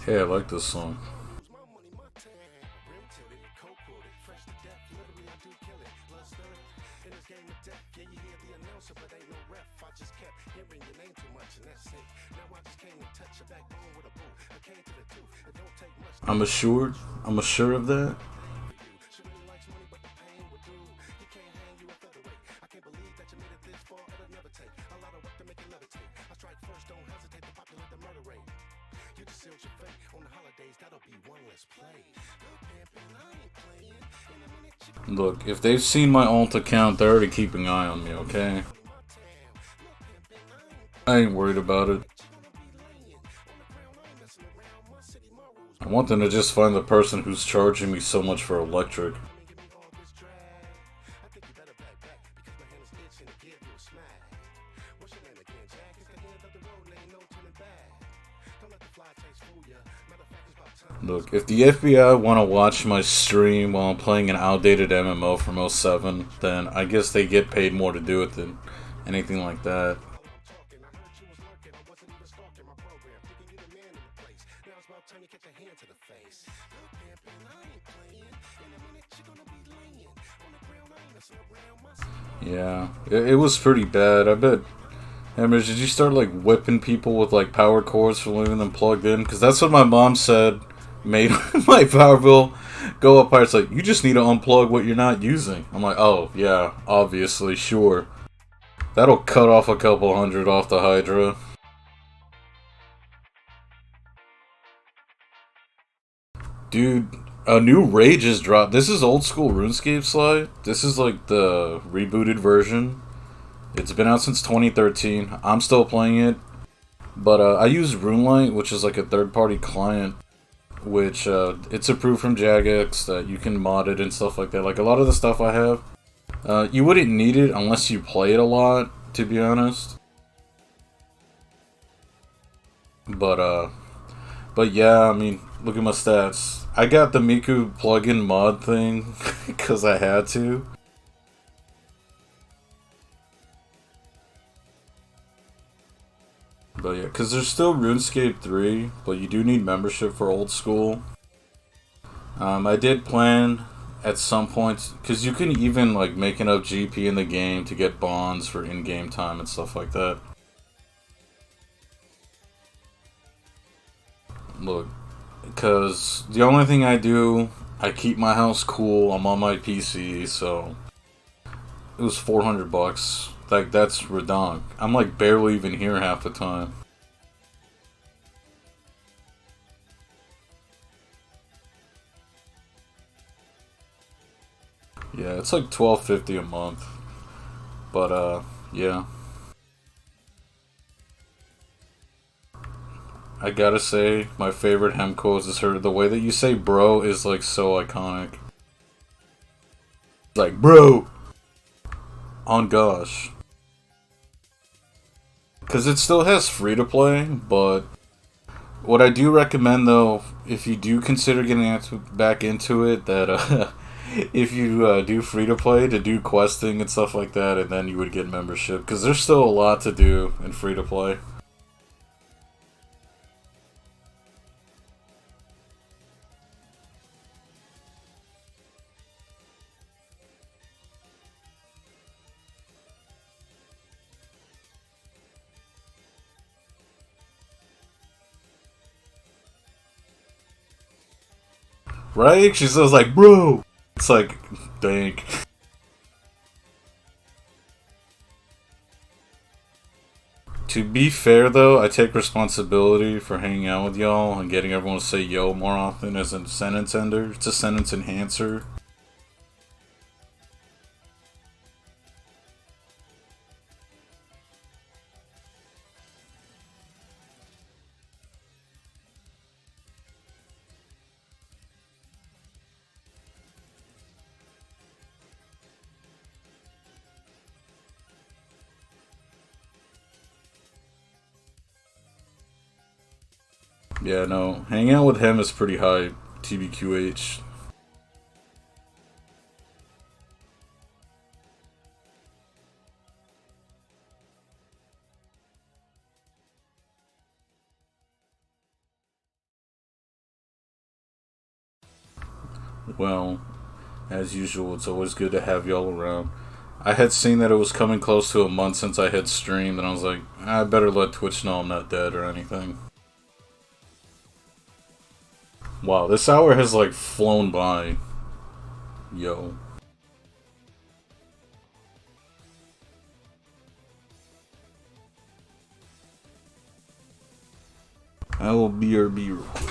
Hey, I like this song. I'm assured of that. Look, if they've seen my alt account, they're already keeping an eye on me, okay? I ain't worried about it. I want them to just find the person who's charging me so much for electric. Look, if the FBI want to watch my stream while I'm playing an outdated MMO from 07, then I guess they get paid more to do it than anything like that. Yeah, it was pretty bad. I bet. Hammers, did you start like whipping people with like power cords for leaving them plugged in? Because that's what my mom said made my power bill go up higher. It's like, you just need to unplug what you're not using. I'm like, oh yeah, obviously, sure. That'll cut off a couple hundred off the Hydra. Dude, a new raid just dropped. This is old school RuneScape, Sly. This is like the rebooted version. It's been out since 2013. I'm still playing it. But I use RuneLite, which is like a third-party client. Which, it's approved from Jagex, that you can mod it and stuff like that. Like, a lot of the stuff I have, you wouldn't need it unless you play it a lot, to be honest. But yeah, I mean, look at my stats. I got the Miku plugin mod thing, because I had to. But yeah, because there's still RuneScape 3, but you do need membership for old school. I did plan at some point, because you can even like make enough GP in the game to get bonds for in-game time and stuff like that. Look, because the only thing I do, I keep my house cool, I'm on my PC, so it was $400. Like, that's redonk. I'm like barely even here half the time. Yeah, it's like $12.50 a month. But yeah. I gotta say, my favorite hem quotes is her. The way that you say bro is like so iconic. Like, bro! On Gosh. Because it still has free to play, but what I do recommend though, if you do consider getting back into it, that if you do free to play, to do questing and stuff like that, and then you would get membership, because there's still a lot to do in free to play. Right? She says like, bro. It's like, dang. To be fair though, I take responsibility for hanging out with y'all and getting everyone to say yo more often as a sentence ender. It's a sentence enhancer. Yeah, no. Hanging out with him is pretty hype. TBQH. Well, as usual, it's always good to have y'all around. I had seen that it was coming close to a month since I had streamed, and I was like, I better let Twitch know I'm not dead or anything. Wow, this hour has like flown by. Yo. I will BRB real quick.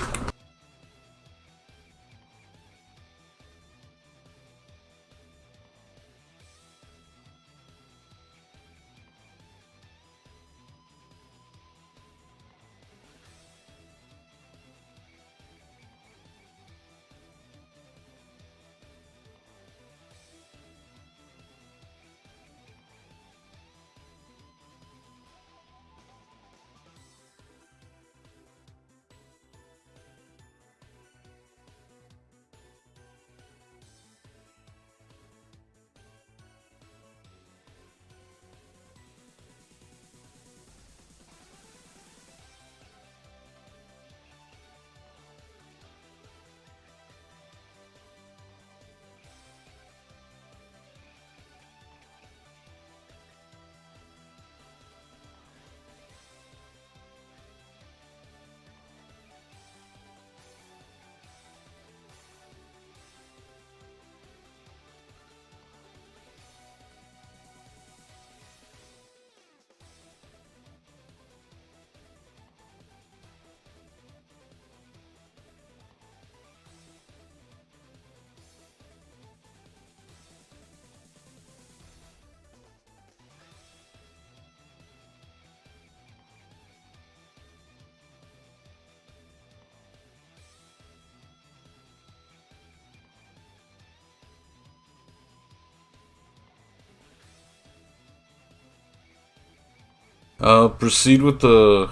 Proceed with the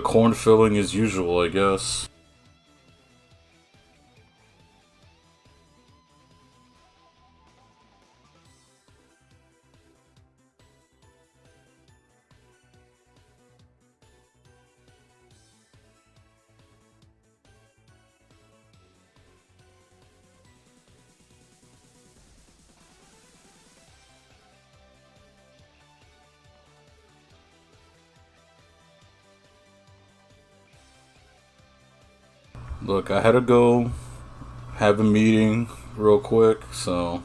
corn filling as usual, I guess. Look, I had to go have a meeting real quick, so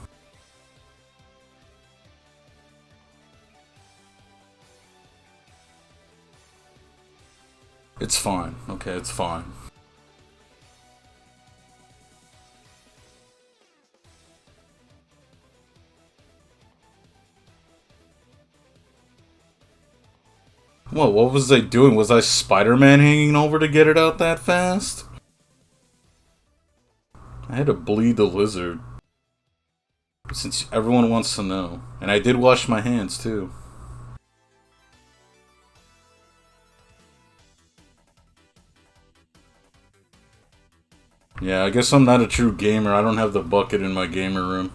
it's fine. Okay, it's fine. What was I doing? Was I Spider-Man hanging over to get it out that fast? I had to bleed the lizard. Since everyone wants to know. And I did wash my hands, too. Yeah, I guess I'm not a true gamer. I don't have the bucket in my gamer room.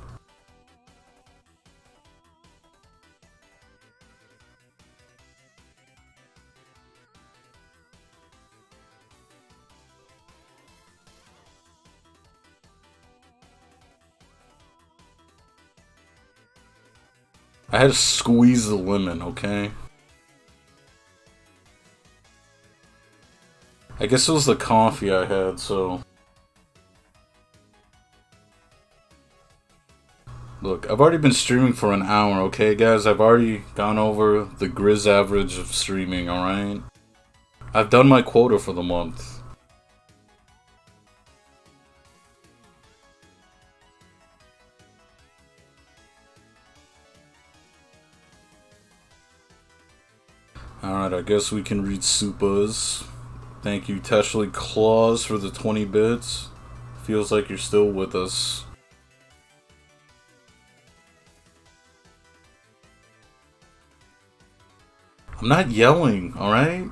I had to squeeze the lemon, okay? I guess it was the coffee I had, so... Look, I've already been streaming for an hour, okay, guys? I've already gone over the Grizz average of streaming, alright? I've done my quota for the month. Alright, I guess we can read Supas. Thank you, Teshley Claus, for the 20 bits. Feels like you're still with us. I'm not yelling, alright?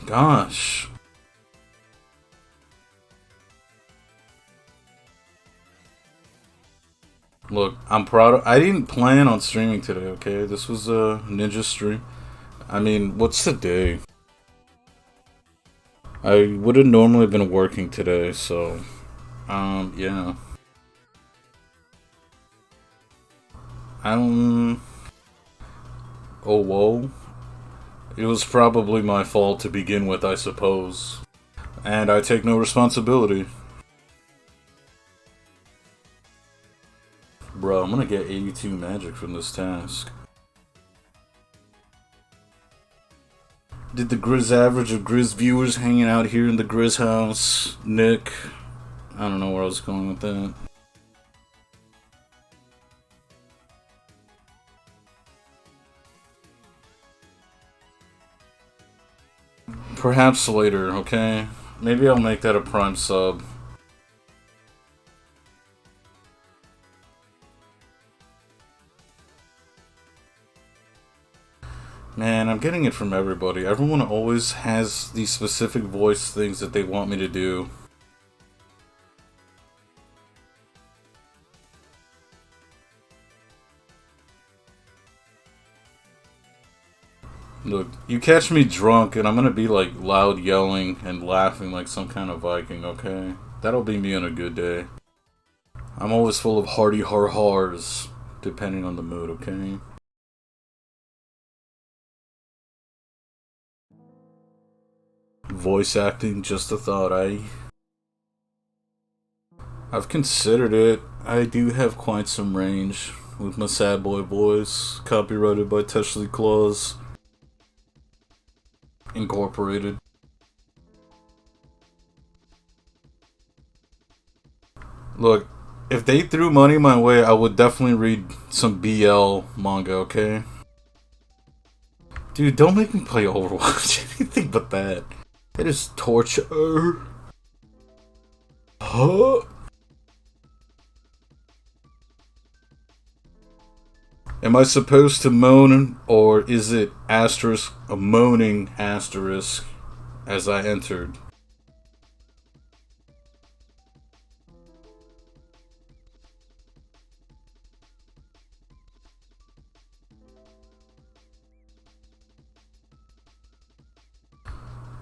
Gosh. Look, I'm proud of... I didn't plan on streaming today, okay? This was a ninja stream. I mean, what's the day? I would have normally been working today, so... yeah. Oh, whoa. It was probably my fault to begin with, I suppose. And I take no responsibility. Bro, I'm gonna get 82 magic from this task. Did the Grizz average of Grizz viewers hanging out here in the Grizz house? Nick? I don't know where I was going with that. Perhaps later, okay? Maybe I'll make that a Prime sub. Man, I'm getting it from everybody. Everyone always has these specific voice things that they want me to do. Look, you catch me drunk and I'm gonna be like loud yelling and laughing like some kind of Viking, okay? That'll be me on a good day. I'm always full of hearty har-hars, depending on the mood, okay? Voice acting, just a thought, I've considered it. I do have quite some range with my sad boy voice, copyrighted by Teshley Claus. Incorporated. Look, if they threw money my way, I would definitely read some BL manga, okay? Dude, don't make me play Overwatch. Anything but that. It is torture. Huh? Am I supposed to moan, or is it asterisk, a moaning asterisk, as I entered?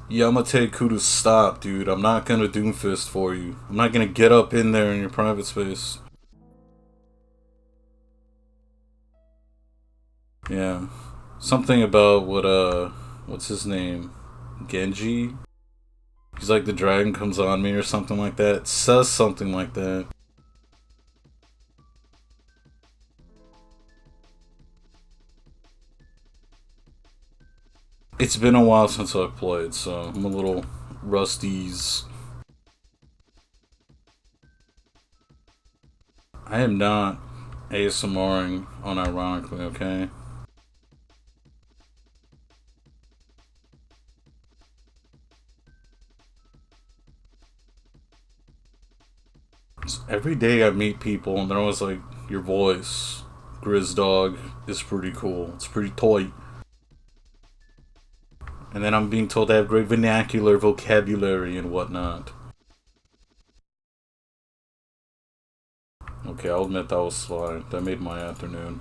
Yamate Kudo, stop, dude. I'm not gonna Doomfist for you. I'm not gonna get up in there in your private space. Yeah. Something about what's his name? Genji? He's like, the dragon comes on me or something like that. It says something like that. It's been a while since I've played, so I'm a little rusties. I am not ASMRing unironically, okay? Every day I meet people and they're always like, your voice, Grizz Dog, is pretty cool. It's pretty tight. And then I'm being told I have great vernacular, vocabulary, and whatnot. Okay, I'll admit that was sly. That made my afternoon.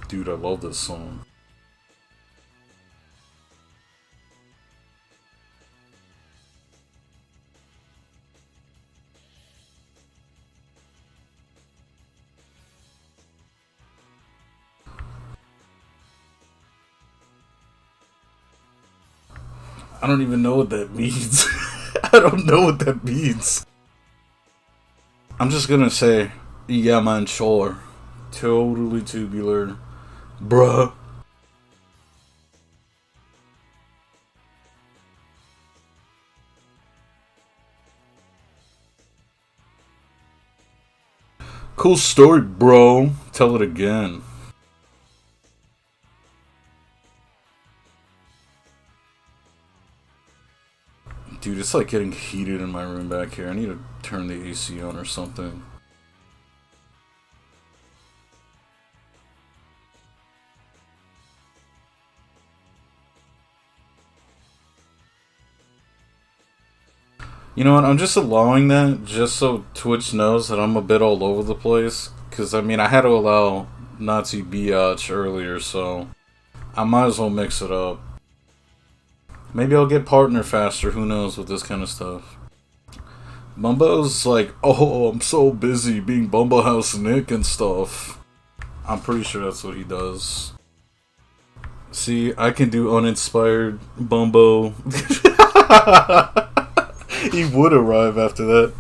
Dude, I love this song. I don't even know what that means. I don't know what that means. I'm just gonna say, yeah man, sure. Totally tubular. Bruh. Cool story, bro. Tell it again. Dude, it's like getting heated in my room back here. I need to turn the AC on or something. You know what, I'm just allowing that just so Twitch knows that I'm a bit all over the place. Because, I mean, I had to allow Nazi biatch earlier, so I might as well mix it up. Maybe I'll get partner faster, who knows, with this kind of stuff. Bumbo's like, oh, I'm so busy being Bumblehouse Nick and stuff. I'm pretty sure that's what he does. See, I can do uninspired Bumbo. He would arrive after that.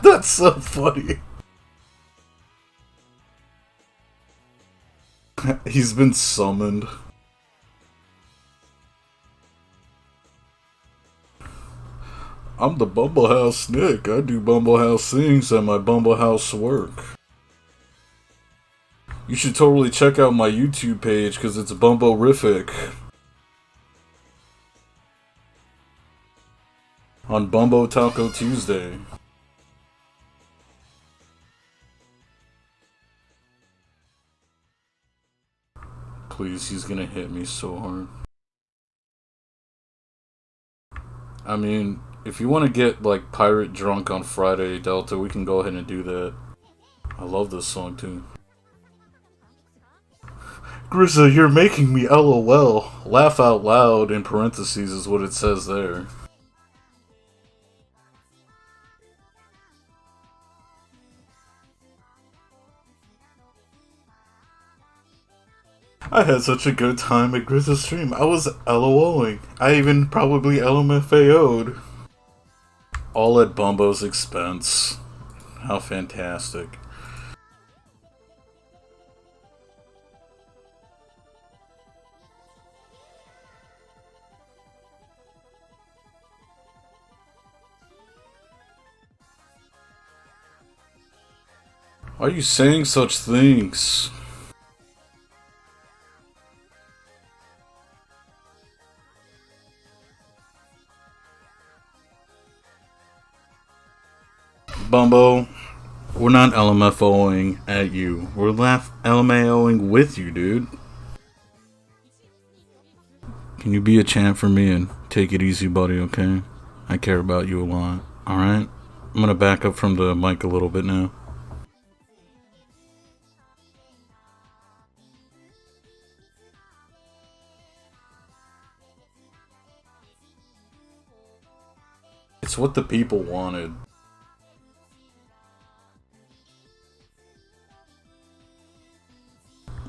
That's so funny. He's been summoned. I'm the Bumblehouse Nick. I do Bumblehouse things at my Bumblehouse work. You should totally check out my YouTube page because it's Bumbo-rific. On Bumbo Taco Tuesday. Please, he's gonna hit me so hard. I mean, if you want to get, like, pirate drunk on Friday, Delta, we can go ahead and do that. I love this song, too. Grizza, you're making me LOL. Laugh out loud, in parentheses, is what it says there. I had such a good time at Grizza's stream. I was LOLing. I even probably LMFAO'd. All at Bumbo's expense. How fantastic. Why are you saying such things? Bumbo, we're not LMFOing at you. We're LMAOing with you, dude. Can you be a champ for me and take it easy, buddy, okay? I care about you a lot, alright? I'm gonna back up from the mic a little bit now. It's what the people wanted.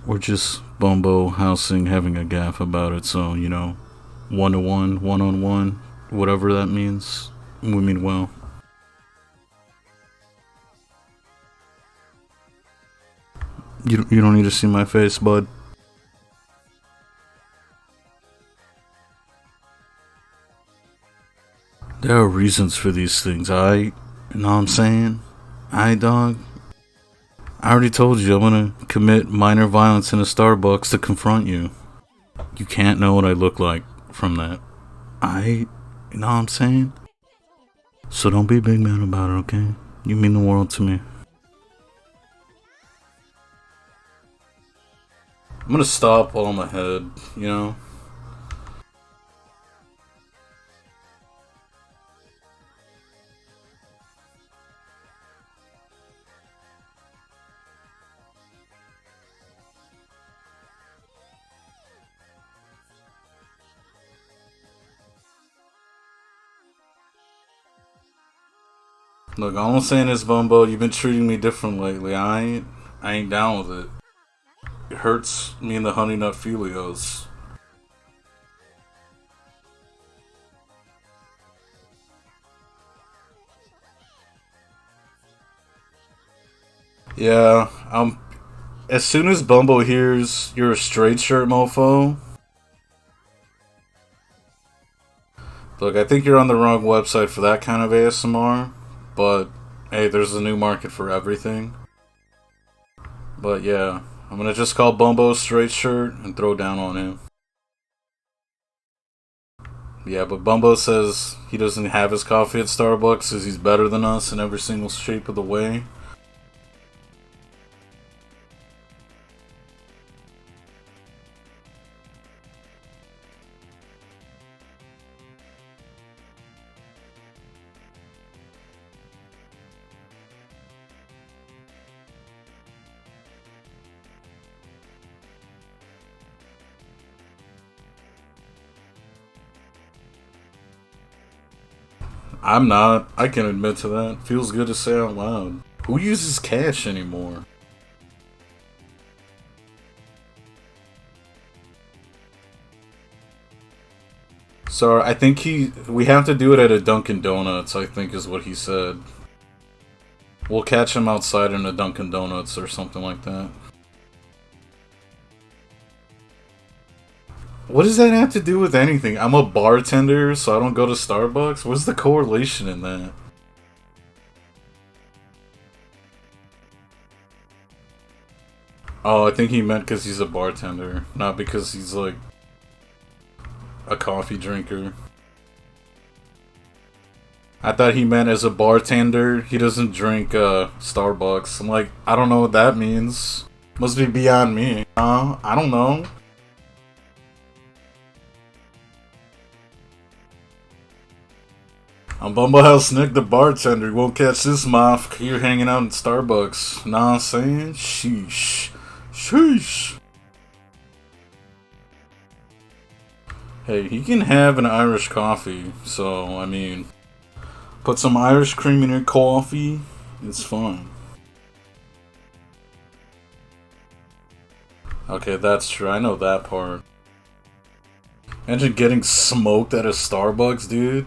We're just Bumbo housing, having a gaff about it, so, you know, one-to-one, one-on-one, whatever that means, we mean well. You don't need to see my face, bud. There are reasons for these things, alright? You know what I'm saying? Alright, dog? I already told you I'm gonna commit minor violence in a Starbucks to confront you. You can't know what I look like from that. You know what I'm saying? So don't be a big man about it, okay? You mean the world to me. I'm gonna stop while I'm ahead, you know? Look, all I'm saying is, Bumbo, you've been treating me different lately. I ain't down with it. It hurts me and the Honey Nut Felios. Yeah, as soon as Bumbo hears you're a straight shirt mofo, look, I think you're on the wrong website for that kind of ASMR, but hey, there's a new market for everything. But yeah, I'm gonna just call Bumbo a straight shirt and throw down on him. Yeah, but Bumbo says he doesn't have his coffee at Starbucks because he's better than us in every single shape of the way. I'm not. I can admit to that. Feels good to say out loud. Who uses cash anymore? So I think we have to do it at a Dunkin' Donuts, I think is what he said. We'll catch him outside in a Dunkin' Donuts or something like that. What does that have to do with anything? I'm a bartender, so I don't go to Starbucks? What's the correlation in that? Oh, I think he meant because he's a bartender, not because he's like a coffee drinker. I thought he meant as a bartender, he doesn't drink Starbucks. I'm like, I don't know what that means. Must be beyond me. I don't know. I'm Bumblehouse Nick the bartender. You won't catch this moth here hanging out in Starbucks. Know what I'm saying? Sheesh. Sheesh. Hey, he can have an Irish coffee, so, I mean, put some Irish cream in your coffee, it's fine. Okay, that's true, I know that part. Imagine getting smoked at a Starbucks, dude.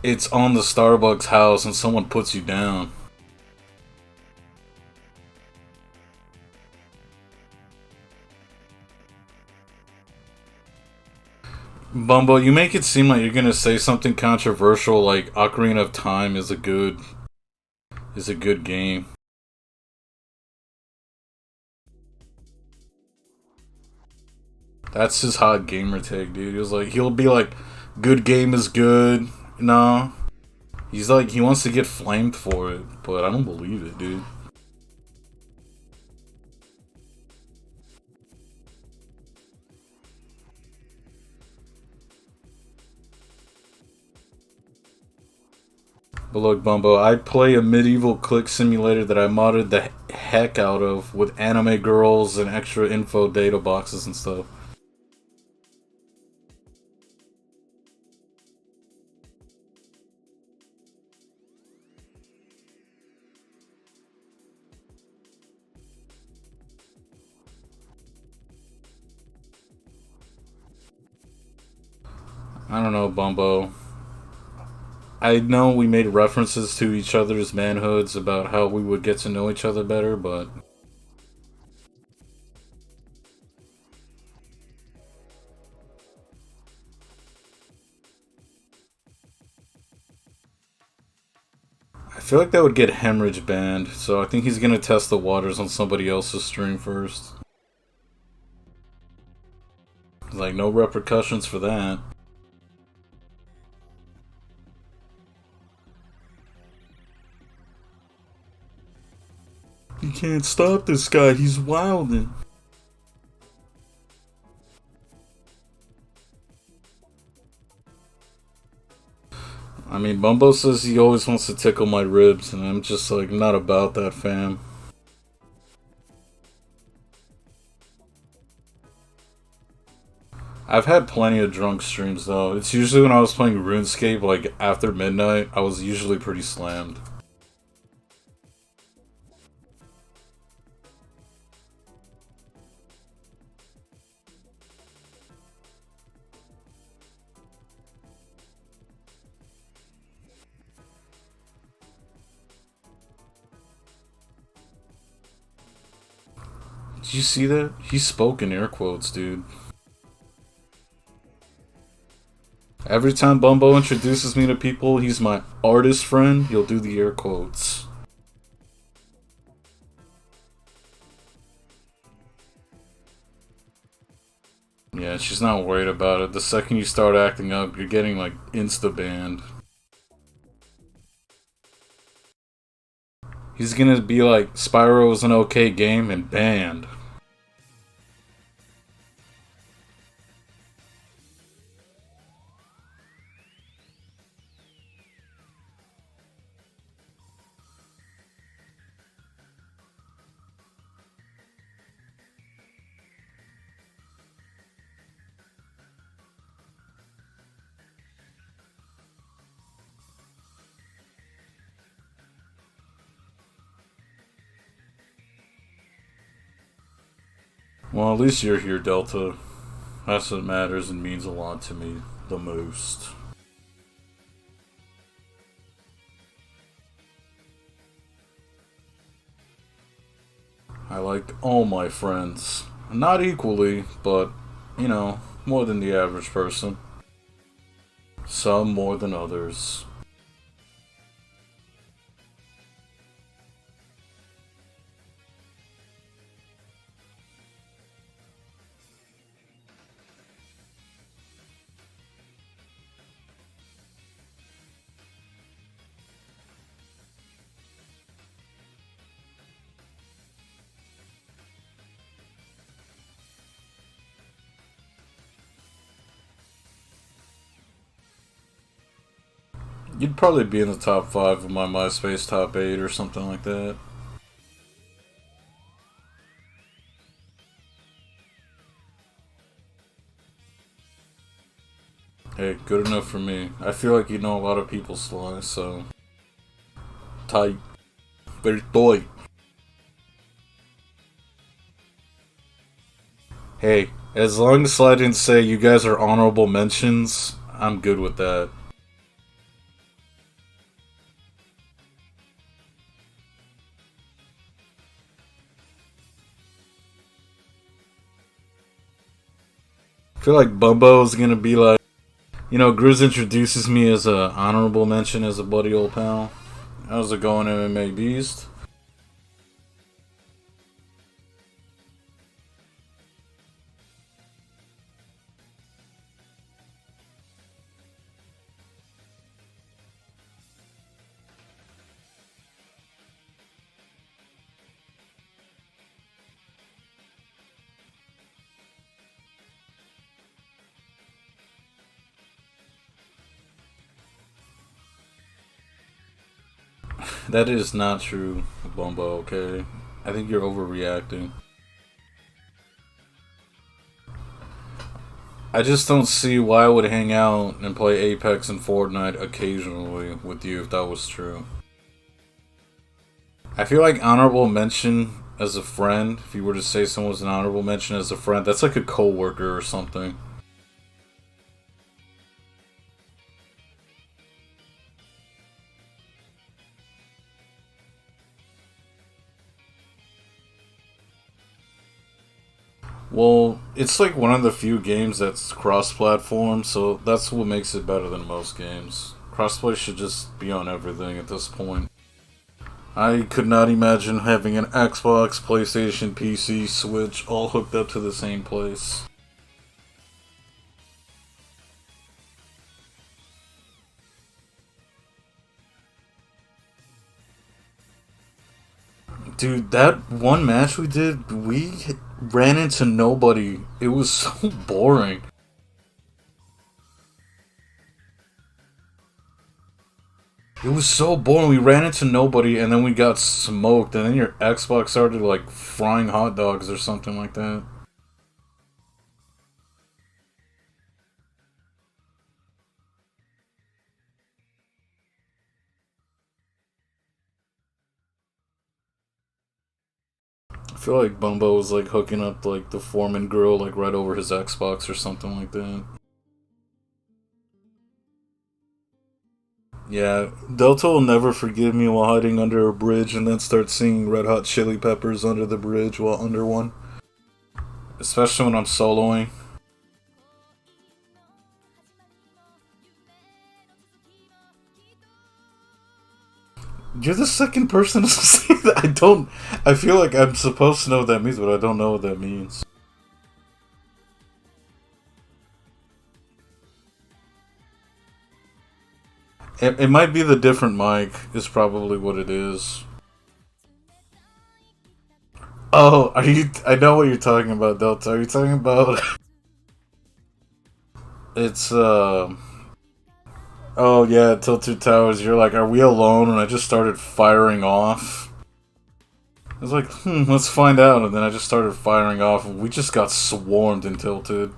It's on the Starbucks house and someone puts you down. Bumbo, you make it seem like you're gonna say something controversial like Ocarina of Time is a good game. That's his hot gamer tag, dude. He'll be like, good game is good. No. He's like, he wants to get flamed for it, but I don't believe it, dude. But look, Bumbo, I play a medieval click simulator that I modded the heck out of with anime girls and extra info data boxes and stuff. I don't know, Bumbo. I know we made references to each other's manhoods about how we would get to know each other better, but I feel like that would get Hemorrhage banned, so I think he's gonna test the waters on somebody else's stream first. like, no repercussions for that. You can't stop this guy, he's wildin'. I mean, Bumbo says he always wants to tickle my ribs, and I'm just like, not about that, fam. I've had plenty of drunk streams, though. It's usually when I was playing RuneScape, like, after midnight, I was usually pretty slammed. Did you see that? He spoke in air quotes, dude. Every time Bumbo introduces me to people, he's my artist friend, he'll do the air quotes. Yeah, she's not worried about it. The second you start acting up, you're getting, like, insta-banned. He's gonna be like, Spyro was an okay game, and banned. Well, at least you're here, Delta. That's what matters and means a lot to me. The most. I like all my friends. Not equally, but, you know, more than the average person. Some more than others. You'd probably be in the top 5 of my MySpace top 8 or something like that. Hey, good enough for me. I feel like you know a lot of people, Sly, so... Tight. Very tight. Hey, as long as Sly didn't say you guys are honorable mentions, I'm good with that. I feel like Bumbo's gonna be like, you know, Grizz introduces me as a honorable mention as a buddy old pal. How's it going, MMA Beast? That is not true, Bumbo, okay? I think you're overreacting. I just don't see why I would hang out and play Apex and Fortnite occasionally with you if that was true. I feel like honorable mention as a friend, if you were to say someone was an honorable mention as a friend, that's like a co-worker or something. Well, it's like one of the few games that's cross-platform, so that's what makes it better than most games. Crossplay should just be on everything at this point. I could not imagine having an Xbox, PlayStation, PC, Switch all hooked up to the same place. Dude, that one match we did, we ran into nobody. It was so boring. It was so boring. We ran into nobody, and then we got smoked, and then your Xbox started, like, frying hot dogs or something like that. I feel like Bumbo was, like, hooking up, like, the Foreman grill, like, right over his Xbox or something like that. Yeah, Delta will never forgive me while hiding under a bridge and then start singing Red Hot Chili Peppers under the bridge while under one. Especially when I'm soloing. You're the second person to say that. I feel like I'm supposed to know what that means, but I don't know what that means. It might be the different mic, is probably what it is. Oh, are you... I know what you're talking about, Delta. Are you talking about... It's, Oh, yeah, Tilted Towers. You're like, are we alone? And I just started firing off. I was like, let's find out. And then I just started firing off, and we just got swarmed in Tilted.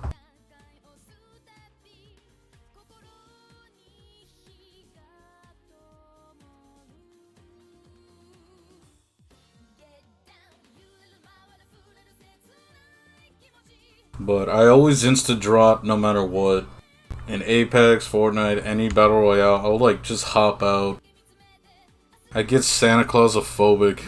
But I always insta-drop no matter what. In Apex, Fortnite, any Battle Royale, I'll like just hop out. I get Santa Claus-ophobic.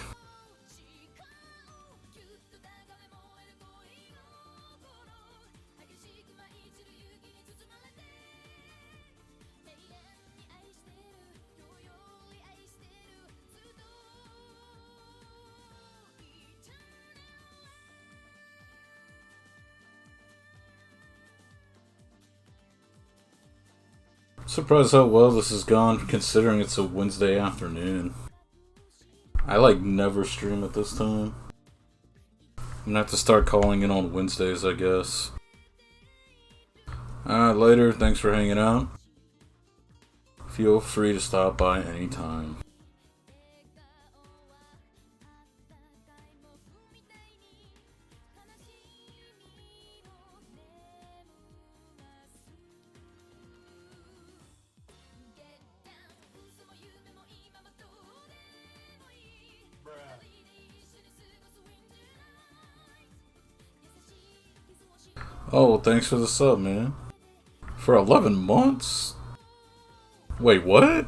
Surprised how well this has gone considering it's a Wednesday afternoon. I like never stream at this time. I'm gonna have to start calling in on Wednesdays, I guess. Later, thanks for hanging out. Feel free to stop by anytime. Oh, thanks for the sub, man. For 11 months? Wait, what?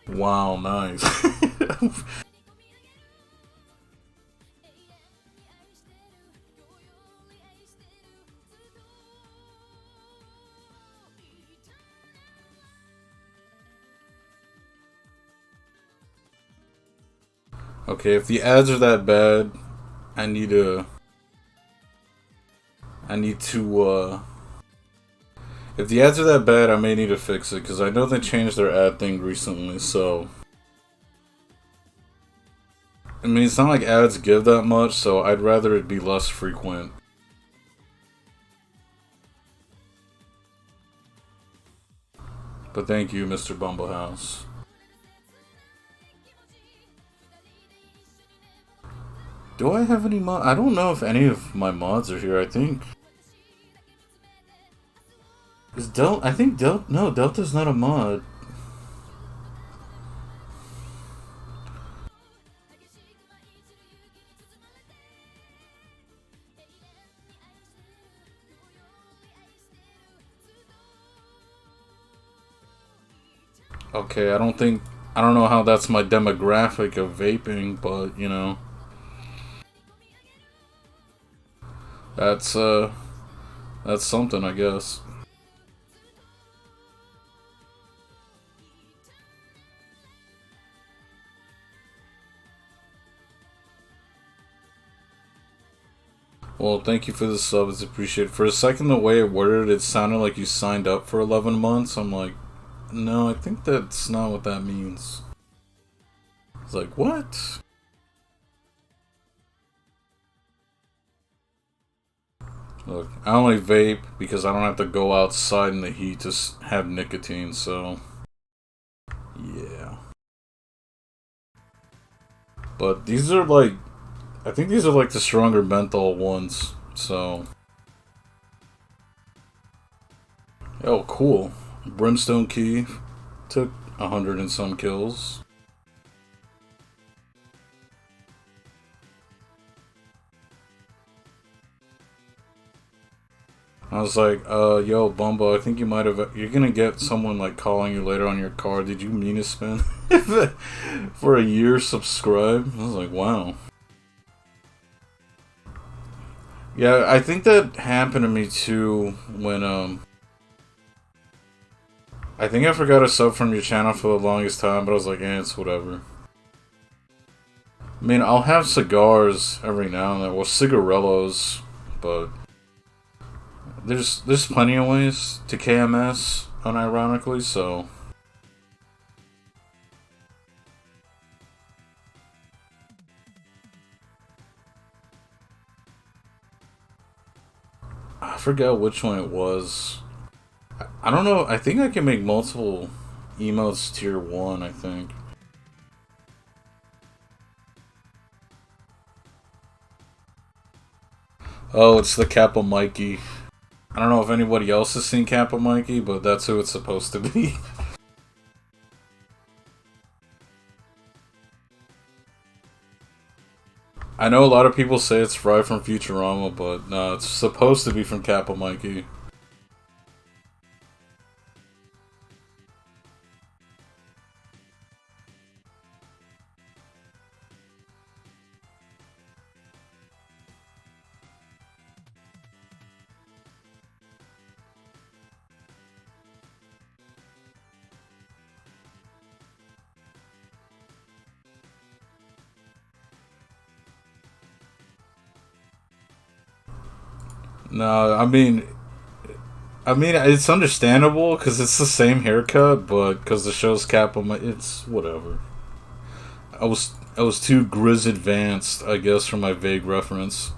Wow, nice. Okay, if the ads are that bad, I need to, if the ads are that bad, I may need to fix it, because I know they changed their ad thing recently, so. I mean, it's not like ads give that much, so I'd rather it be less frequent. But thank you, Mr. Bumblehouse. Do I have any mods? I don't know if any of my mods are here, I think. Is Delta? I think Delta. No, Delta's not a mod. Okay, I don't know how that's my demographic of vaping, but, you know. That's something, I guess. Well, thank you for the sub, it's appreciated. For a second, the way it worded it sounded like you signed up for 11 months. I'm like, no, I think that's not what that means. was like, what? Look, I only vape because I don't have to go outside in the heat to have nicotine, so yeah. But these are like, I think these are like the stronger menthol ones, so. Oh, cool. Brimstone Key took 100 and some kills. I was like, yo, Bumbo, I think you might have. You're gonna get someone like calling you later on your car. Did you mean to spend for a year subscribe? I was like, wow. Yeah, I think that happened to me too when I think I forgot a sub from your channel for the longest time, but I was like, it's whatever. I mean, I'll have cigars every now and then, well, cigarillos, but there's plenty of ways to KMS, unironically, so. I forgot which one it was. I don't know, I think I can make multiple emotes tier 1, I think. Oh, it's the Kappa Mikey. I don't know if anybody else has seen Kappa Mikey, but that's who it's supposed to be. I know a lot of people say it's Fry from Futurama, but no, it's supposed to be from Kappa Mikey. No, I mean, it's understandable because it's the same haircut, but because the show's Kappa, it's whatever. I was too Grizz advanced, I guess, for my vague reference.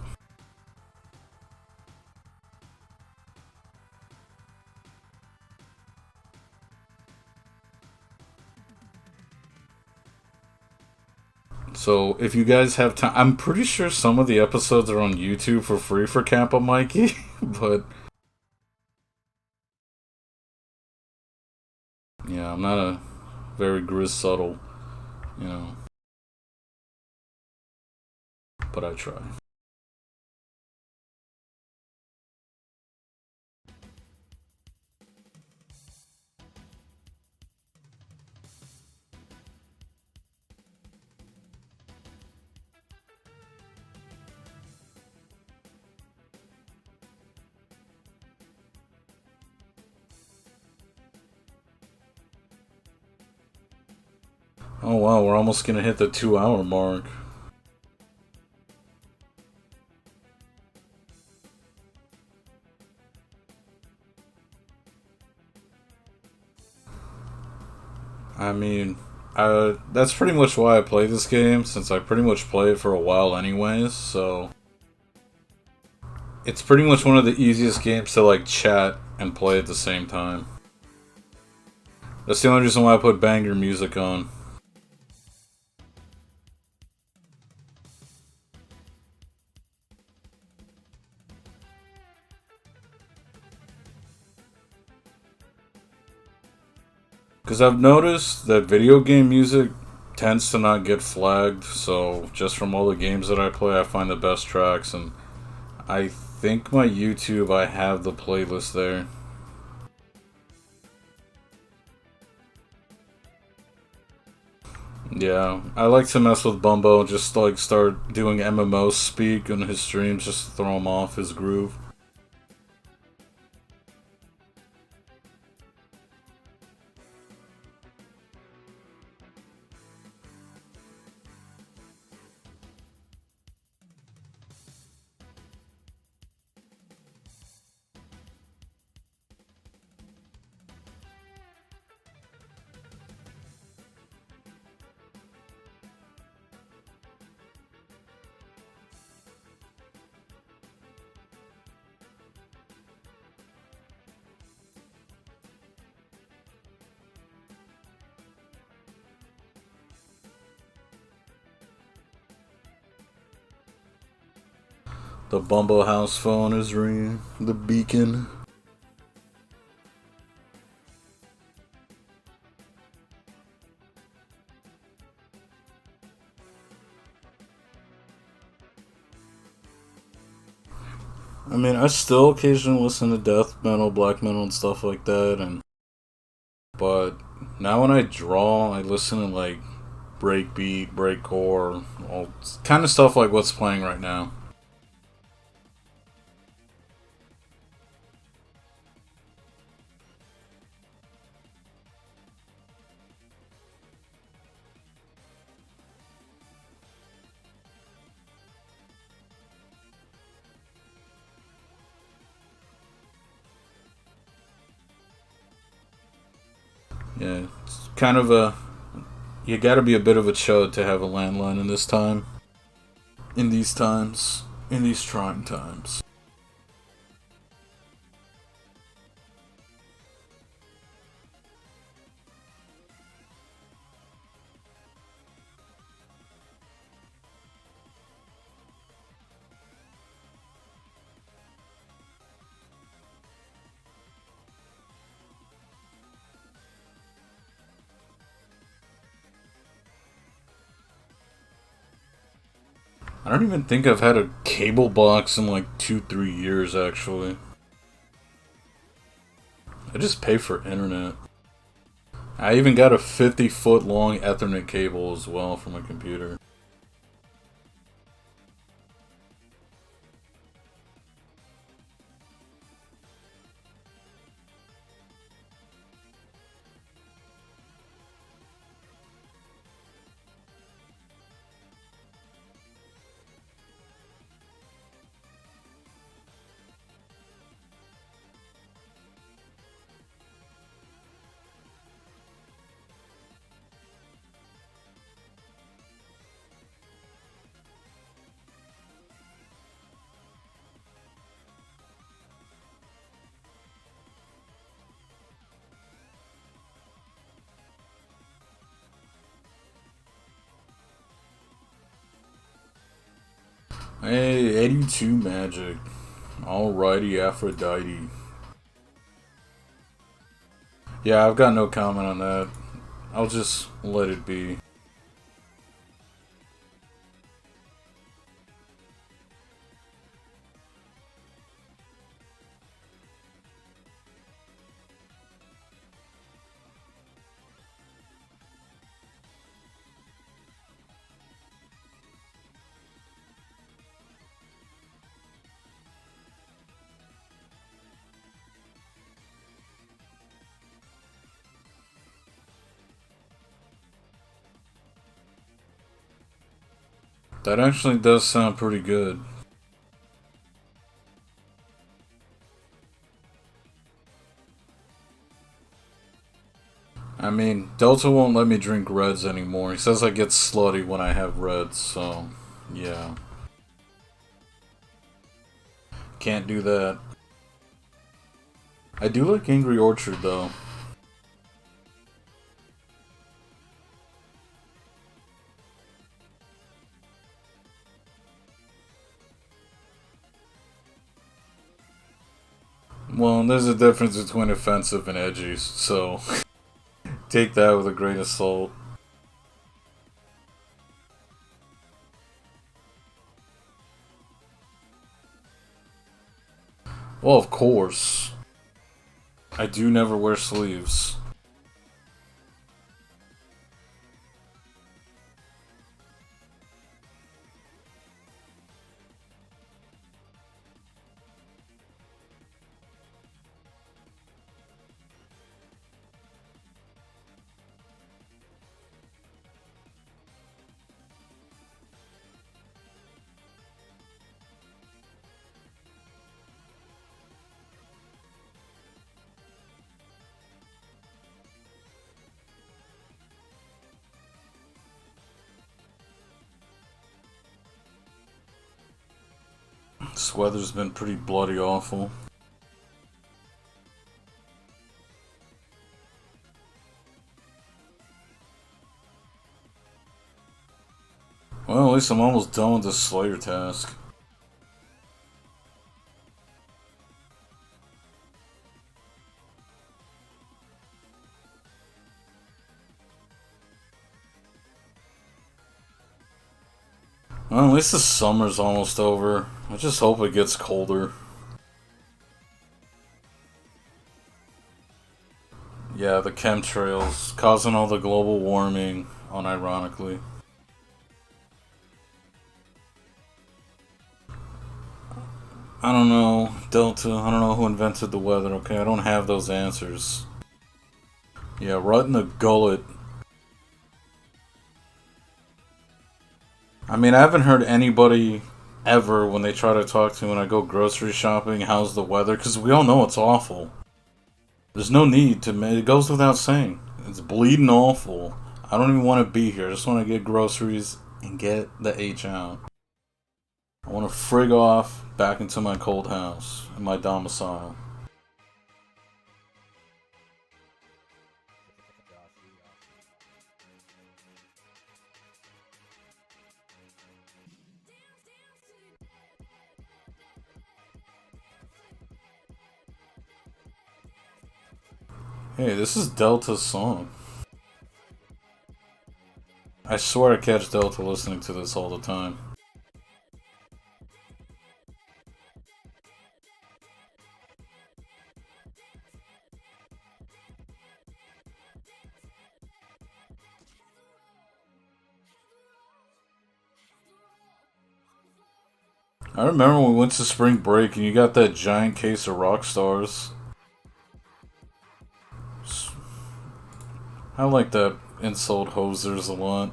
So if you guys have time, I'm pretty sure some of the episodes are on YouTube for free for Kappa Mikey, but yeah, I'm not a very Grizz subtle, you know, but I try. Oh wow, we're almost gonna hit the 2 hour mark. I mean, that's pretty much why I play this game, since I pretty much play it for a while anyways, so. It's pretty much one of the easiest games to like chat and play at the same time. That's the only reason why I put banger music on. Because I've noticed that video game music tends to not get flagged, so just from all the games that I play, I find the best tracks, and I think my YouTube, I have the playlist there. Yeah, I like to mess with Bumbo, just like start doing MMO speak on his streams, just to throw him off his groove. The Bumble house phone is ringing. The beacon. I mean, I still occasionally listen to death metal, black metal, and stuff like that, but now when I draw, I listen to like breakbeat, breakcore, all kind of stuff like what's playing right now. Yeah, it's kind of a. You gotta be a bit of a chode to have a landline in this time. In these times. In these trying times. I don't even think I've had a cable box in like 2, 3 years actually. I just pay for internet. I even got a 50-foot long Ethernet cable as well for my computer. Hey, 82 magic. Alrighty, Aphrodite. Yeah, I've got no comment on that. I'll just let it be. That actually does sound pretty good. I mean, Delta won't let me drink reds anymore. He says I get slutty when I have reds, so yeah. Can't do that. I do like Angry Orchard though. Well, there's a difference between offensive and edgy, so take that with a grain of salt. Well, of course. I do never wear sleeves. This weather's been pretty bloody awful. Well, at least I'm almost done with this Slayer task. Well, at least the summer's almost over. I just hope it gets colder. Yeah, the chemtrails causing all the global warming, unironically. I don't know, Delta. I don't know who invented the weather, okay? I don't have those answers. Yeah, right in the gullet. I mean, I haven't heard anybody ever when they try to talk to me when I go grocery shopping, how's the weather? Because we all know it's awful. There's no need to, it goes without saying. It's bleeding awful. I don't even want to be here. I just want to get groceries and get the H out. I want to frig off back into my cold house, in my domicile. Hey, this is Delta's song. I swear I catch Delta listening to this all the time. I remember when we went to spring break and you got that giant case of rock stars. I like that insult hosers a lot.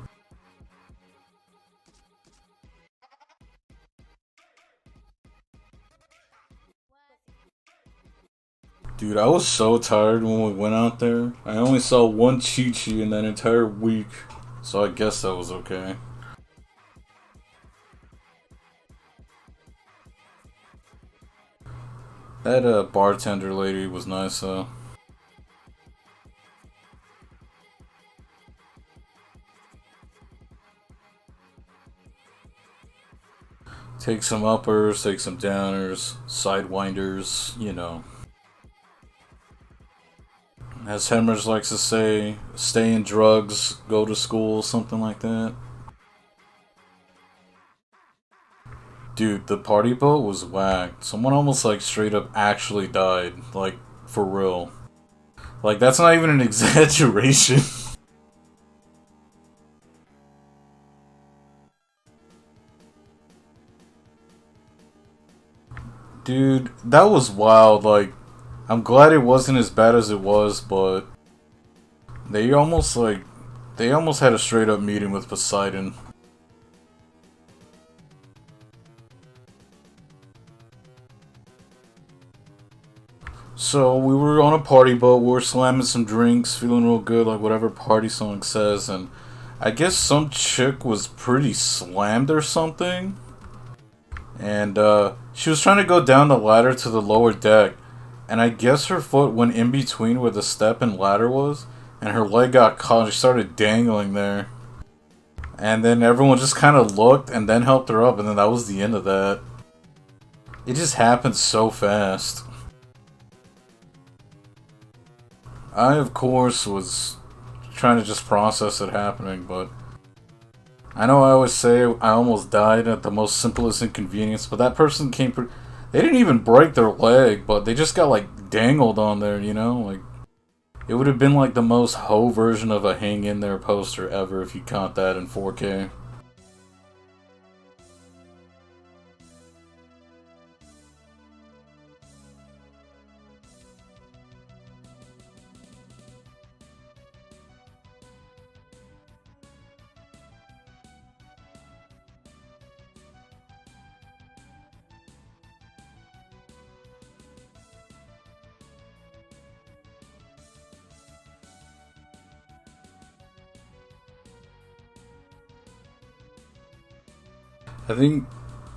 Dude, I was so tired when we went out there. I only saw one Chi-Chi in that entire week, so I guess that was okay. That bartender lady was nice though. Take some uppers, take some downers, sidewinders, you know. As Hemmer's likes to say, stay in drugs, go to school, something like that. Dude, the party boat was whacked. Someone almost like straight up actually died. Like, for real. Like, that's not even an exaggeration. Dude, that was wild. Like, I'm glad it wasn't as bad as it was, but they almost like they almost had a straight up meeting with Poseidon. So we were on a party boat, we were slamming some drinks, feeling real good, like whatever party song says, and I guess some chick was pretty slammed or something. And she was trying to go down the ladder to the lower deck, and I guess her foot went in between where the step and ladder was, and her leg got caught and she started dangling there. And then everyone just kind of looked and then helped her up, and then that was the end of that. It just happened so fast. I, of course, was trying to just process it happening, but I know I always say I almost died at the most simplest inconvenience, but that person came. They didn't even break their leg, but they just got like dangled on there, you know? Like, it would have been like the most hoe version of a hang in there poster ever if you caught that in 4K.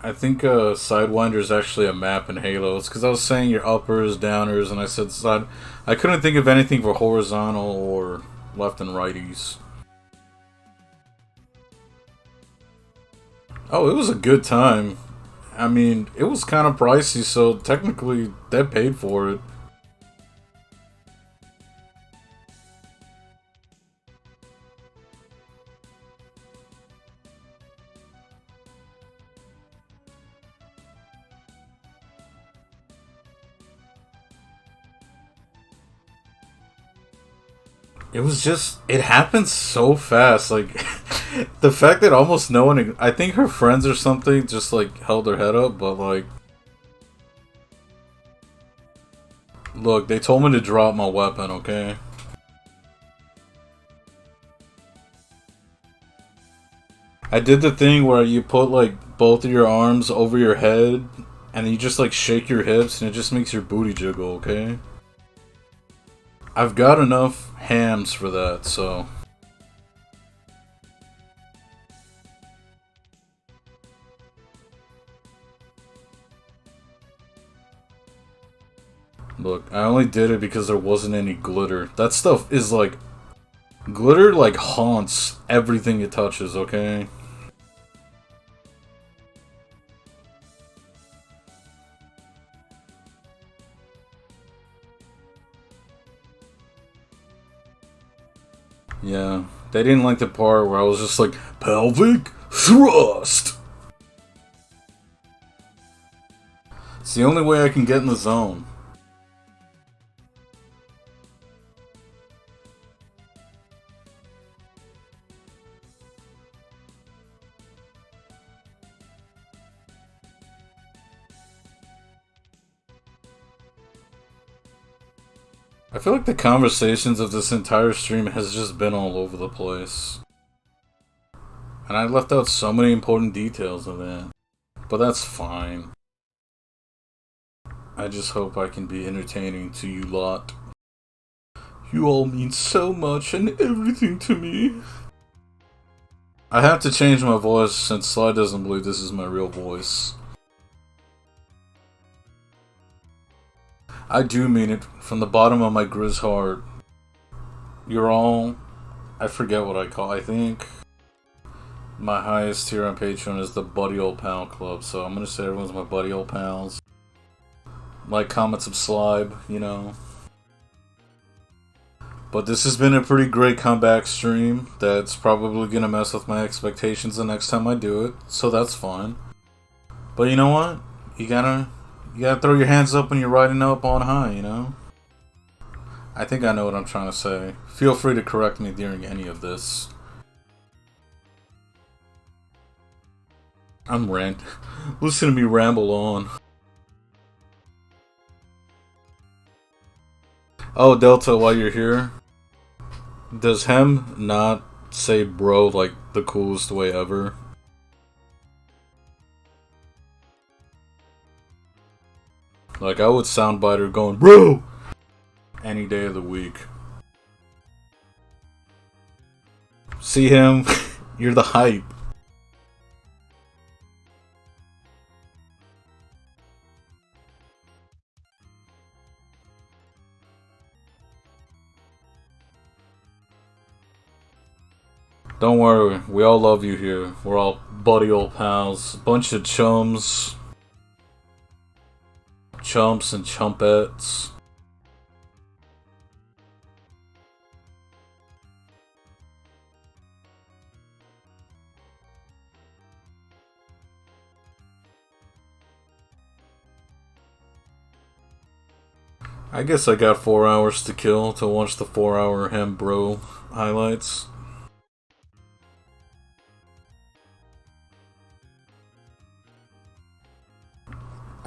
I think Sidewinder is actually a map in Halo. It's because I was saying your uppers, downers, and I said side. I couldn't think of anything for horizontal or left and righties. Oh, it was a good time. I mean, it was kind of pricey, so technically they paid for it. It was just, it happened so fast. Like, the fact that almost no one, I think her friends or something just, like, held their head up, but, like, look, they told me to drop my weapon, okay? I did the thing where you put, like, both of your arms over your head, and you just, like, shake your hips, and it just makes your booty jiggle, okay? I've got enough hams for that, so... Look, I only did it because there wasn't any glitter. That stuff is, like... Glitter, like, haunts everything it touches, okay? Yeah, they didn't like the part where I was just like, pelvic thrust! It's the only way I can get in the zone. I feel like the conversations of this entire stream has just been all over the place. And I left out so many important details of that. But that's fine. I just hope I can be entertaining to you lot. You all mean so much and everything to me. I have to change my voice since Sly doesn't believe this is my real voice. I do mean it from the bottom of my grizz heart. You're all... I forget what I call. I think my highest tier on Patreon is the Buddy Old Pal Club, so I'm gonna say everyone's my Buddy Old Pals. Like, comment, subscribe, you know. But this has been a pretty great comeback stream that's probably gonna mess with my expectations the next time I do it, so that's fine. But you know what? You gotta throw your hands up when you're riding up on high, you know? I think I know what I'm trying to say. Feel free to correct me during any of this. I'm Listen to me ramble on. Oh, Delta, while you're here, does Hem not say bro like the coolest way ever? Like, I would soundbite her going, bro! Any day of the week. See him? You're the hype. Don't worry, we all love you here. We're all buddy old pals. Bunch of chums. Chumps and chumpettes. I guess I got 4 hours to kill to watch the 4-hour Hem Bro highlights.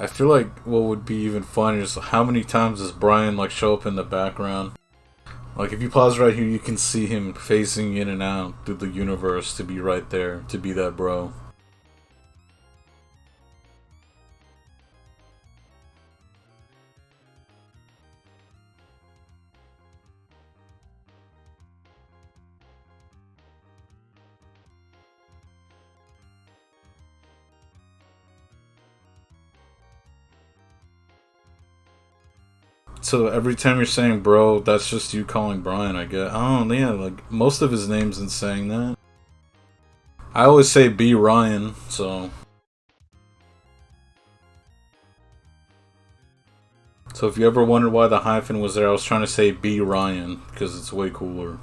I feel like what would be even funnier is how many times does Brian like show up in the background? Like, if you pause right here, you can see him phasing in and out through the universe to be right there, to be that bro. So every time you're saying bro, that's just you calling Brian, I guess. Oh, yeah, like, most of his names in saying that. I always say B. Ryan, so... So if you ever wondered why the hyphen was there, I was trying to say B. Ryan, because it's way cooler.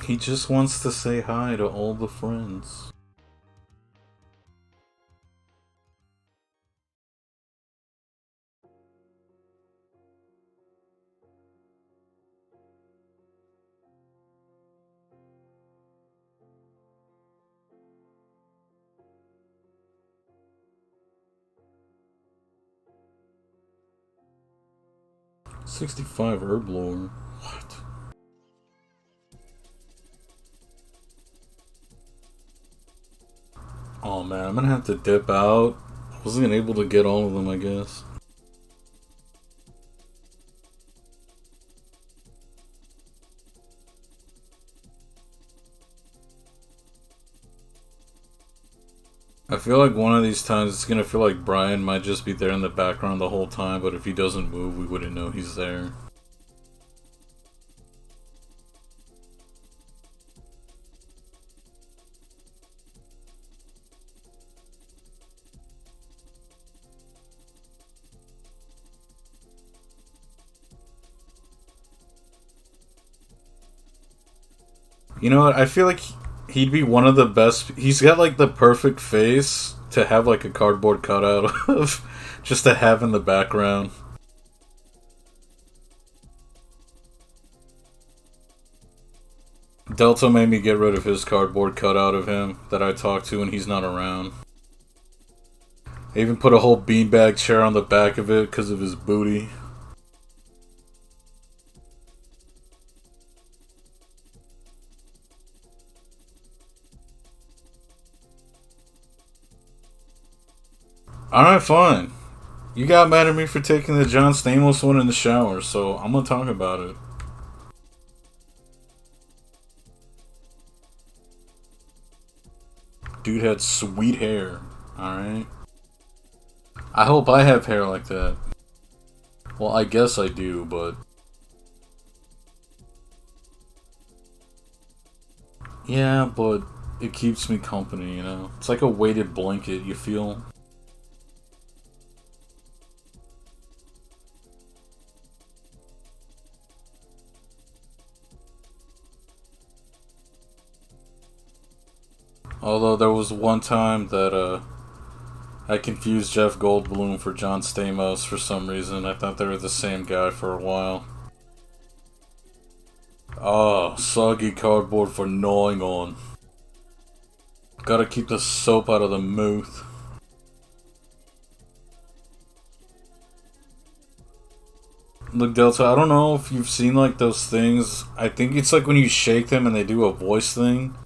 He just wants to say hi to all the friends. $65 herb lore. What? Oh man, I'm gonna have to dip out. I wasn't able to get all of them, I guess. I feel like one of these times it's gonna feel like Brian might just be there in the background the whole time, but if he doesn't move, we wouldn't know he's there. You know what? I feel like he'd be one of the best. He's got like the perfect face to have like a cardboard cutout of, just to have in the background. Delta made me get rid of his cardboard cutout of him that I talk to when he's not around. I even put a whole beanbag chair on the back of it because of his booty. Alright, fine. You got mad at me for taking the John Stamos one in the shower, so I'm gonna talk about it. Dude had sweet hair, alright? I hope I have hair like that. Well, I guess I do, but... yeah, but it keeps me company, you know? It's like a weighted blanket, you feel? Although there was one time that I confused Jeff Goldblum for John Stamos for some reason. I thought they were the same guy for a while. Oh, soggy cardboard for gnawing on. Gotta keep the soap out of the mouth. Look, Delta, I don't know if you've seen like those things. I think it's like when you shake them and they do a voice thing.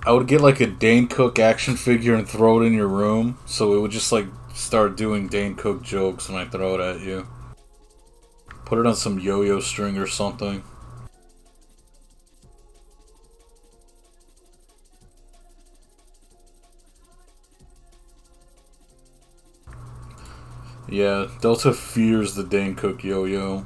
I would get like a Dane Cook action figure and throw it in your room, so it would just like start doing Dane Cook jokes when I throw it at you. Put it on some yo-yo string or something. Yeah, Delta fears the Dane Cook yo-yo.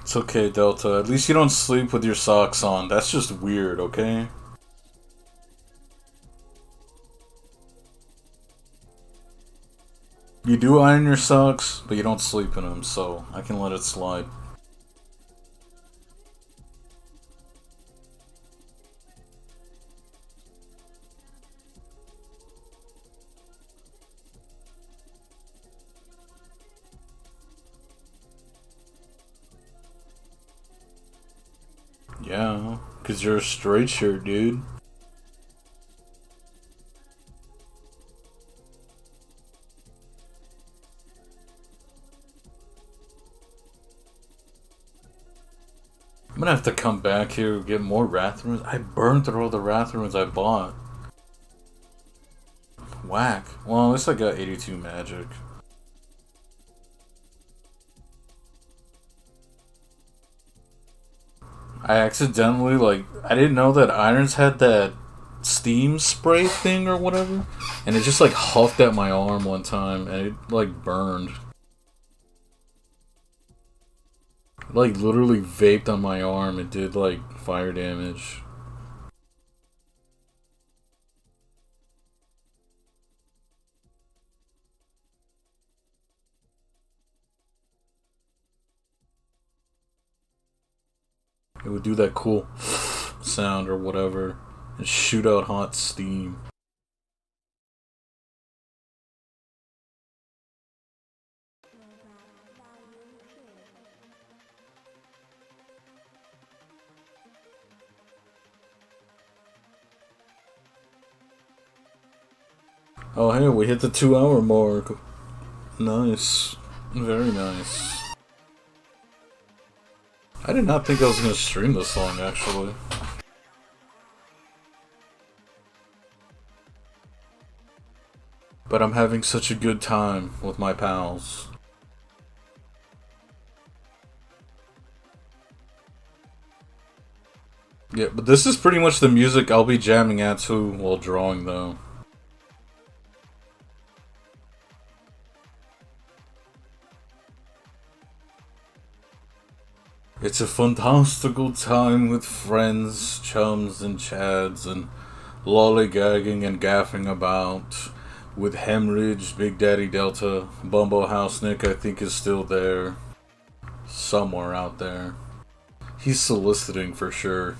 It's okay, Delta. At least you don't sleep with your socks on. That's just weird, okay? You do iron your socks, but you don't sleep in them, so I can let it slide. Yeah, because you're a straight shirt, dude. I'm gonna have to come back here and get more Rathrooms. I burned through all the Rathrooms I bought. Whack. Well, at least I got 82 magic. I accidentally, like, I didn't know that irons had that steam spray thing or whatever. And it just, like, huffed at my arm one time and it, like, burned. Like, literally vaped on my arm. It did, like, fire damage. It would do that cool sound or whatever and shoot out hot steam. Oh, hey, we hit the 2 hour mark. Nice. Very nice. I did not think I was going to stream this long, actually. But I'm having such a good time with my pals. Yeah, but this is pretty much the music I'll be jamming at too while drawing, though. It's a fantastical time with friends, chums, and chads, and lollygagging and gaffing about. With Hemorrhage, Big Daddy Delta, Bumbo House Nick, I think, is still there. Somewhere out there. He's soliciting for sure.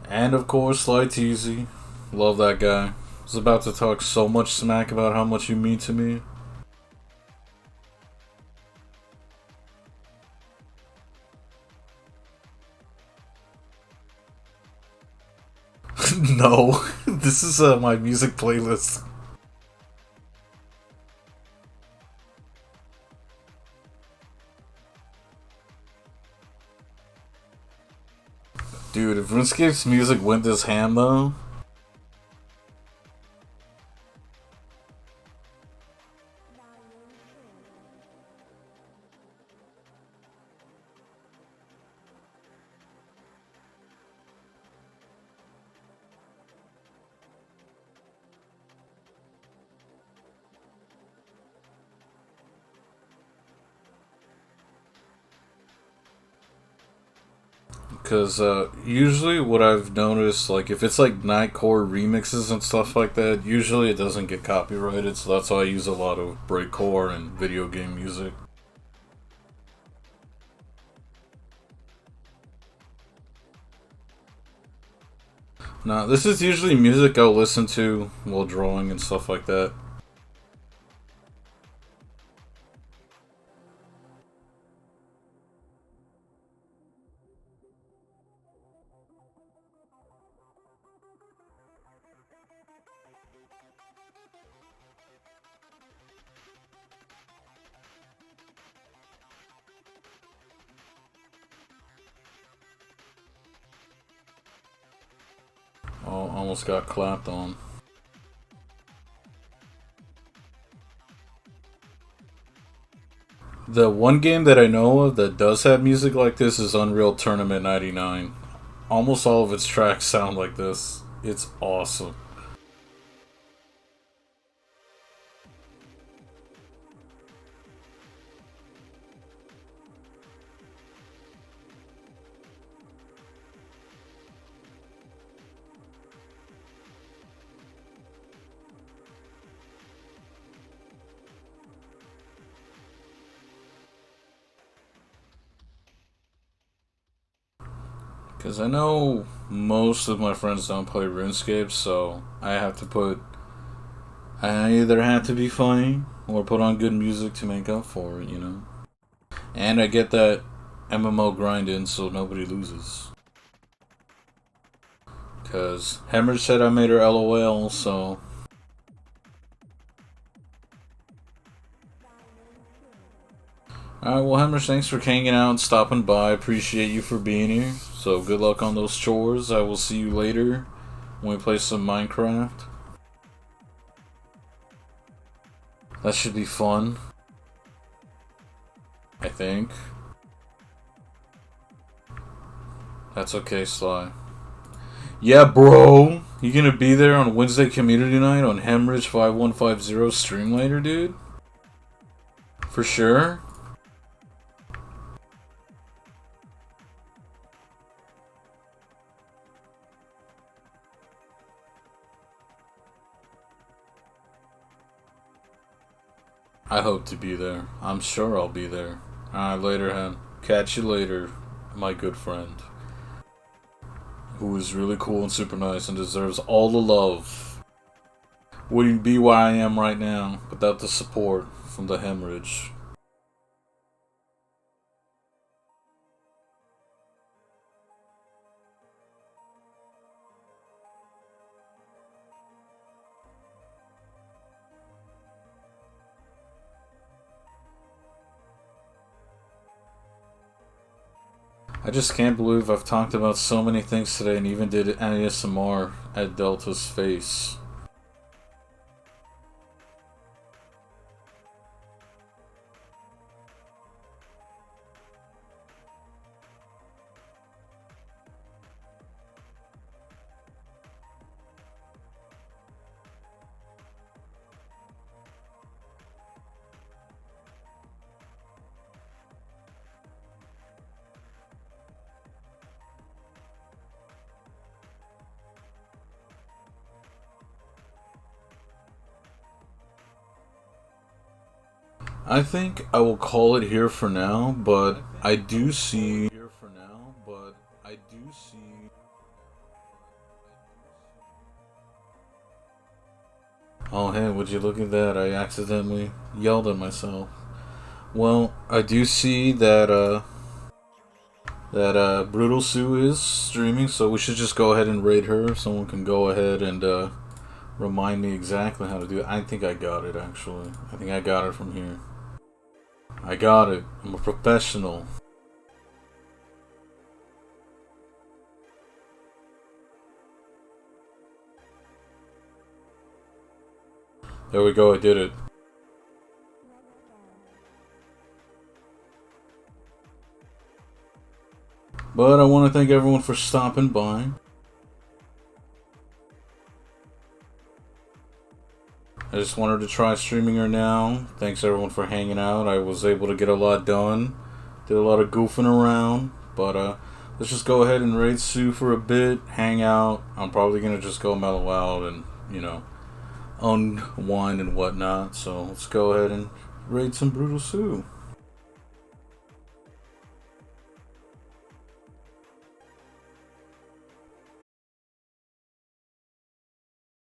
And of course, Sly Teasy. Love that guy. Was about to talk so much smack about how much you mean to me. No, this is my music playlist. Dude, if RuneScape's music went this ham though. Because usually what I've noticed, like if it's like Nightcore remixes and stuff like that, usually it doesn't get copyrighted, so that's why I use a lot of breakcore and video game music. Nah, this is usually music I'll listen to while drawing and stuff like that. Oh, almost got clapped on. The one game that I know of that does have music like this is Unreal Tournament 99. Almost all of its tracks sound like this. It's awesome. Because I know most of my friends don't play RuneScape, so I either have to be funny or put on good music to make up for it, you know? And I get that MMO grind in so nobody loses. Because Hemorrhage said I made her LOL, so... Alright, well, Hemorrhage, thanks for hanging out and stopping by. Appreciate you for being here. So, good luck on those chores. I will see you later when we play some Minecraft. That should be fun. I think. That's okay, Sly. Yeah, bro! You gonna be there on Wednesday community night on Hemorrhage 5150 stream later, dude? For sure? I hope to be there. I'm sure I'll be there. Alright, later, hen. Catch you later, my good friend. Who is really cool and super nice and deserves all the love. Wouldn't be where I am right now without the support from the hemorrhage. I just can't believe I've talked about so many things today and even did ASMR at Delta's face. I think I will call it here for now, but I do see. Oh, hey, would you look at that? I accidentally yelled at myself. Well, I do see that Brutal Sue is streaming, so we should just go ahead and raid her. Someone can go ahead and remind me exactly how to do it. I think I got it, actually. I think I got it from here. I got it. I'm a professional. There we go, I did it. But I want to thank everyone for stopping by. I just wanted to try streaming her now. Thanks everyone for hanging out. I was able to get a lot done. Did a lot of goofing around. But let's just go ahead and raid Sue for a bit. Hang out. I'm probably going to just go mellow out and, you know, unwind and whatnot. So let's go ahead and raid some Brutal Sue.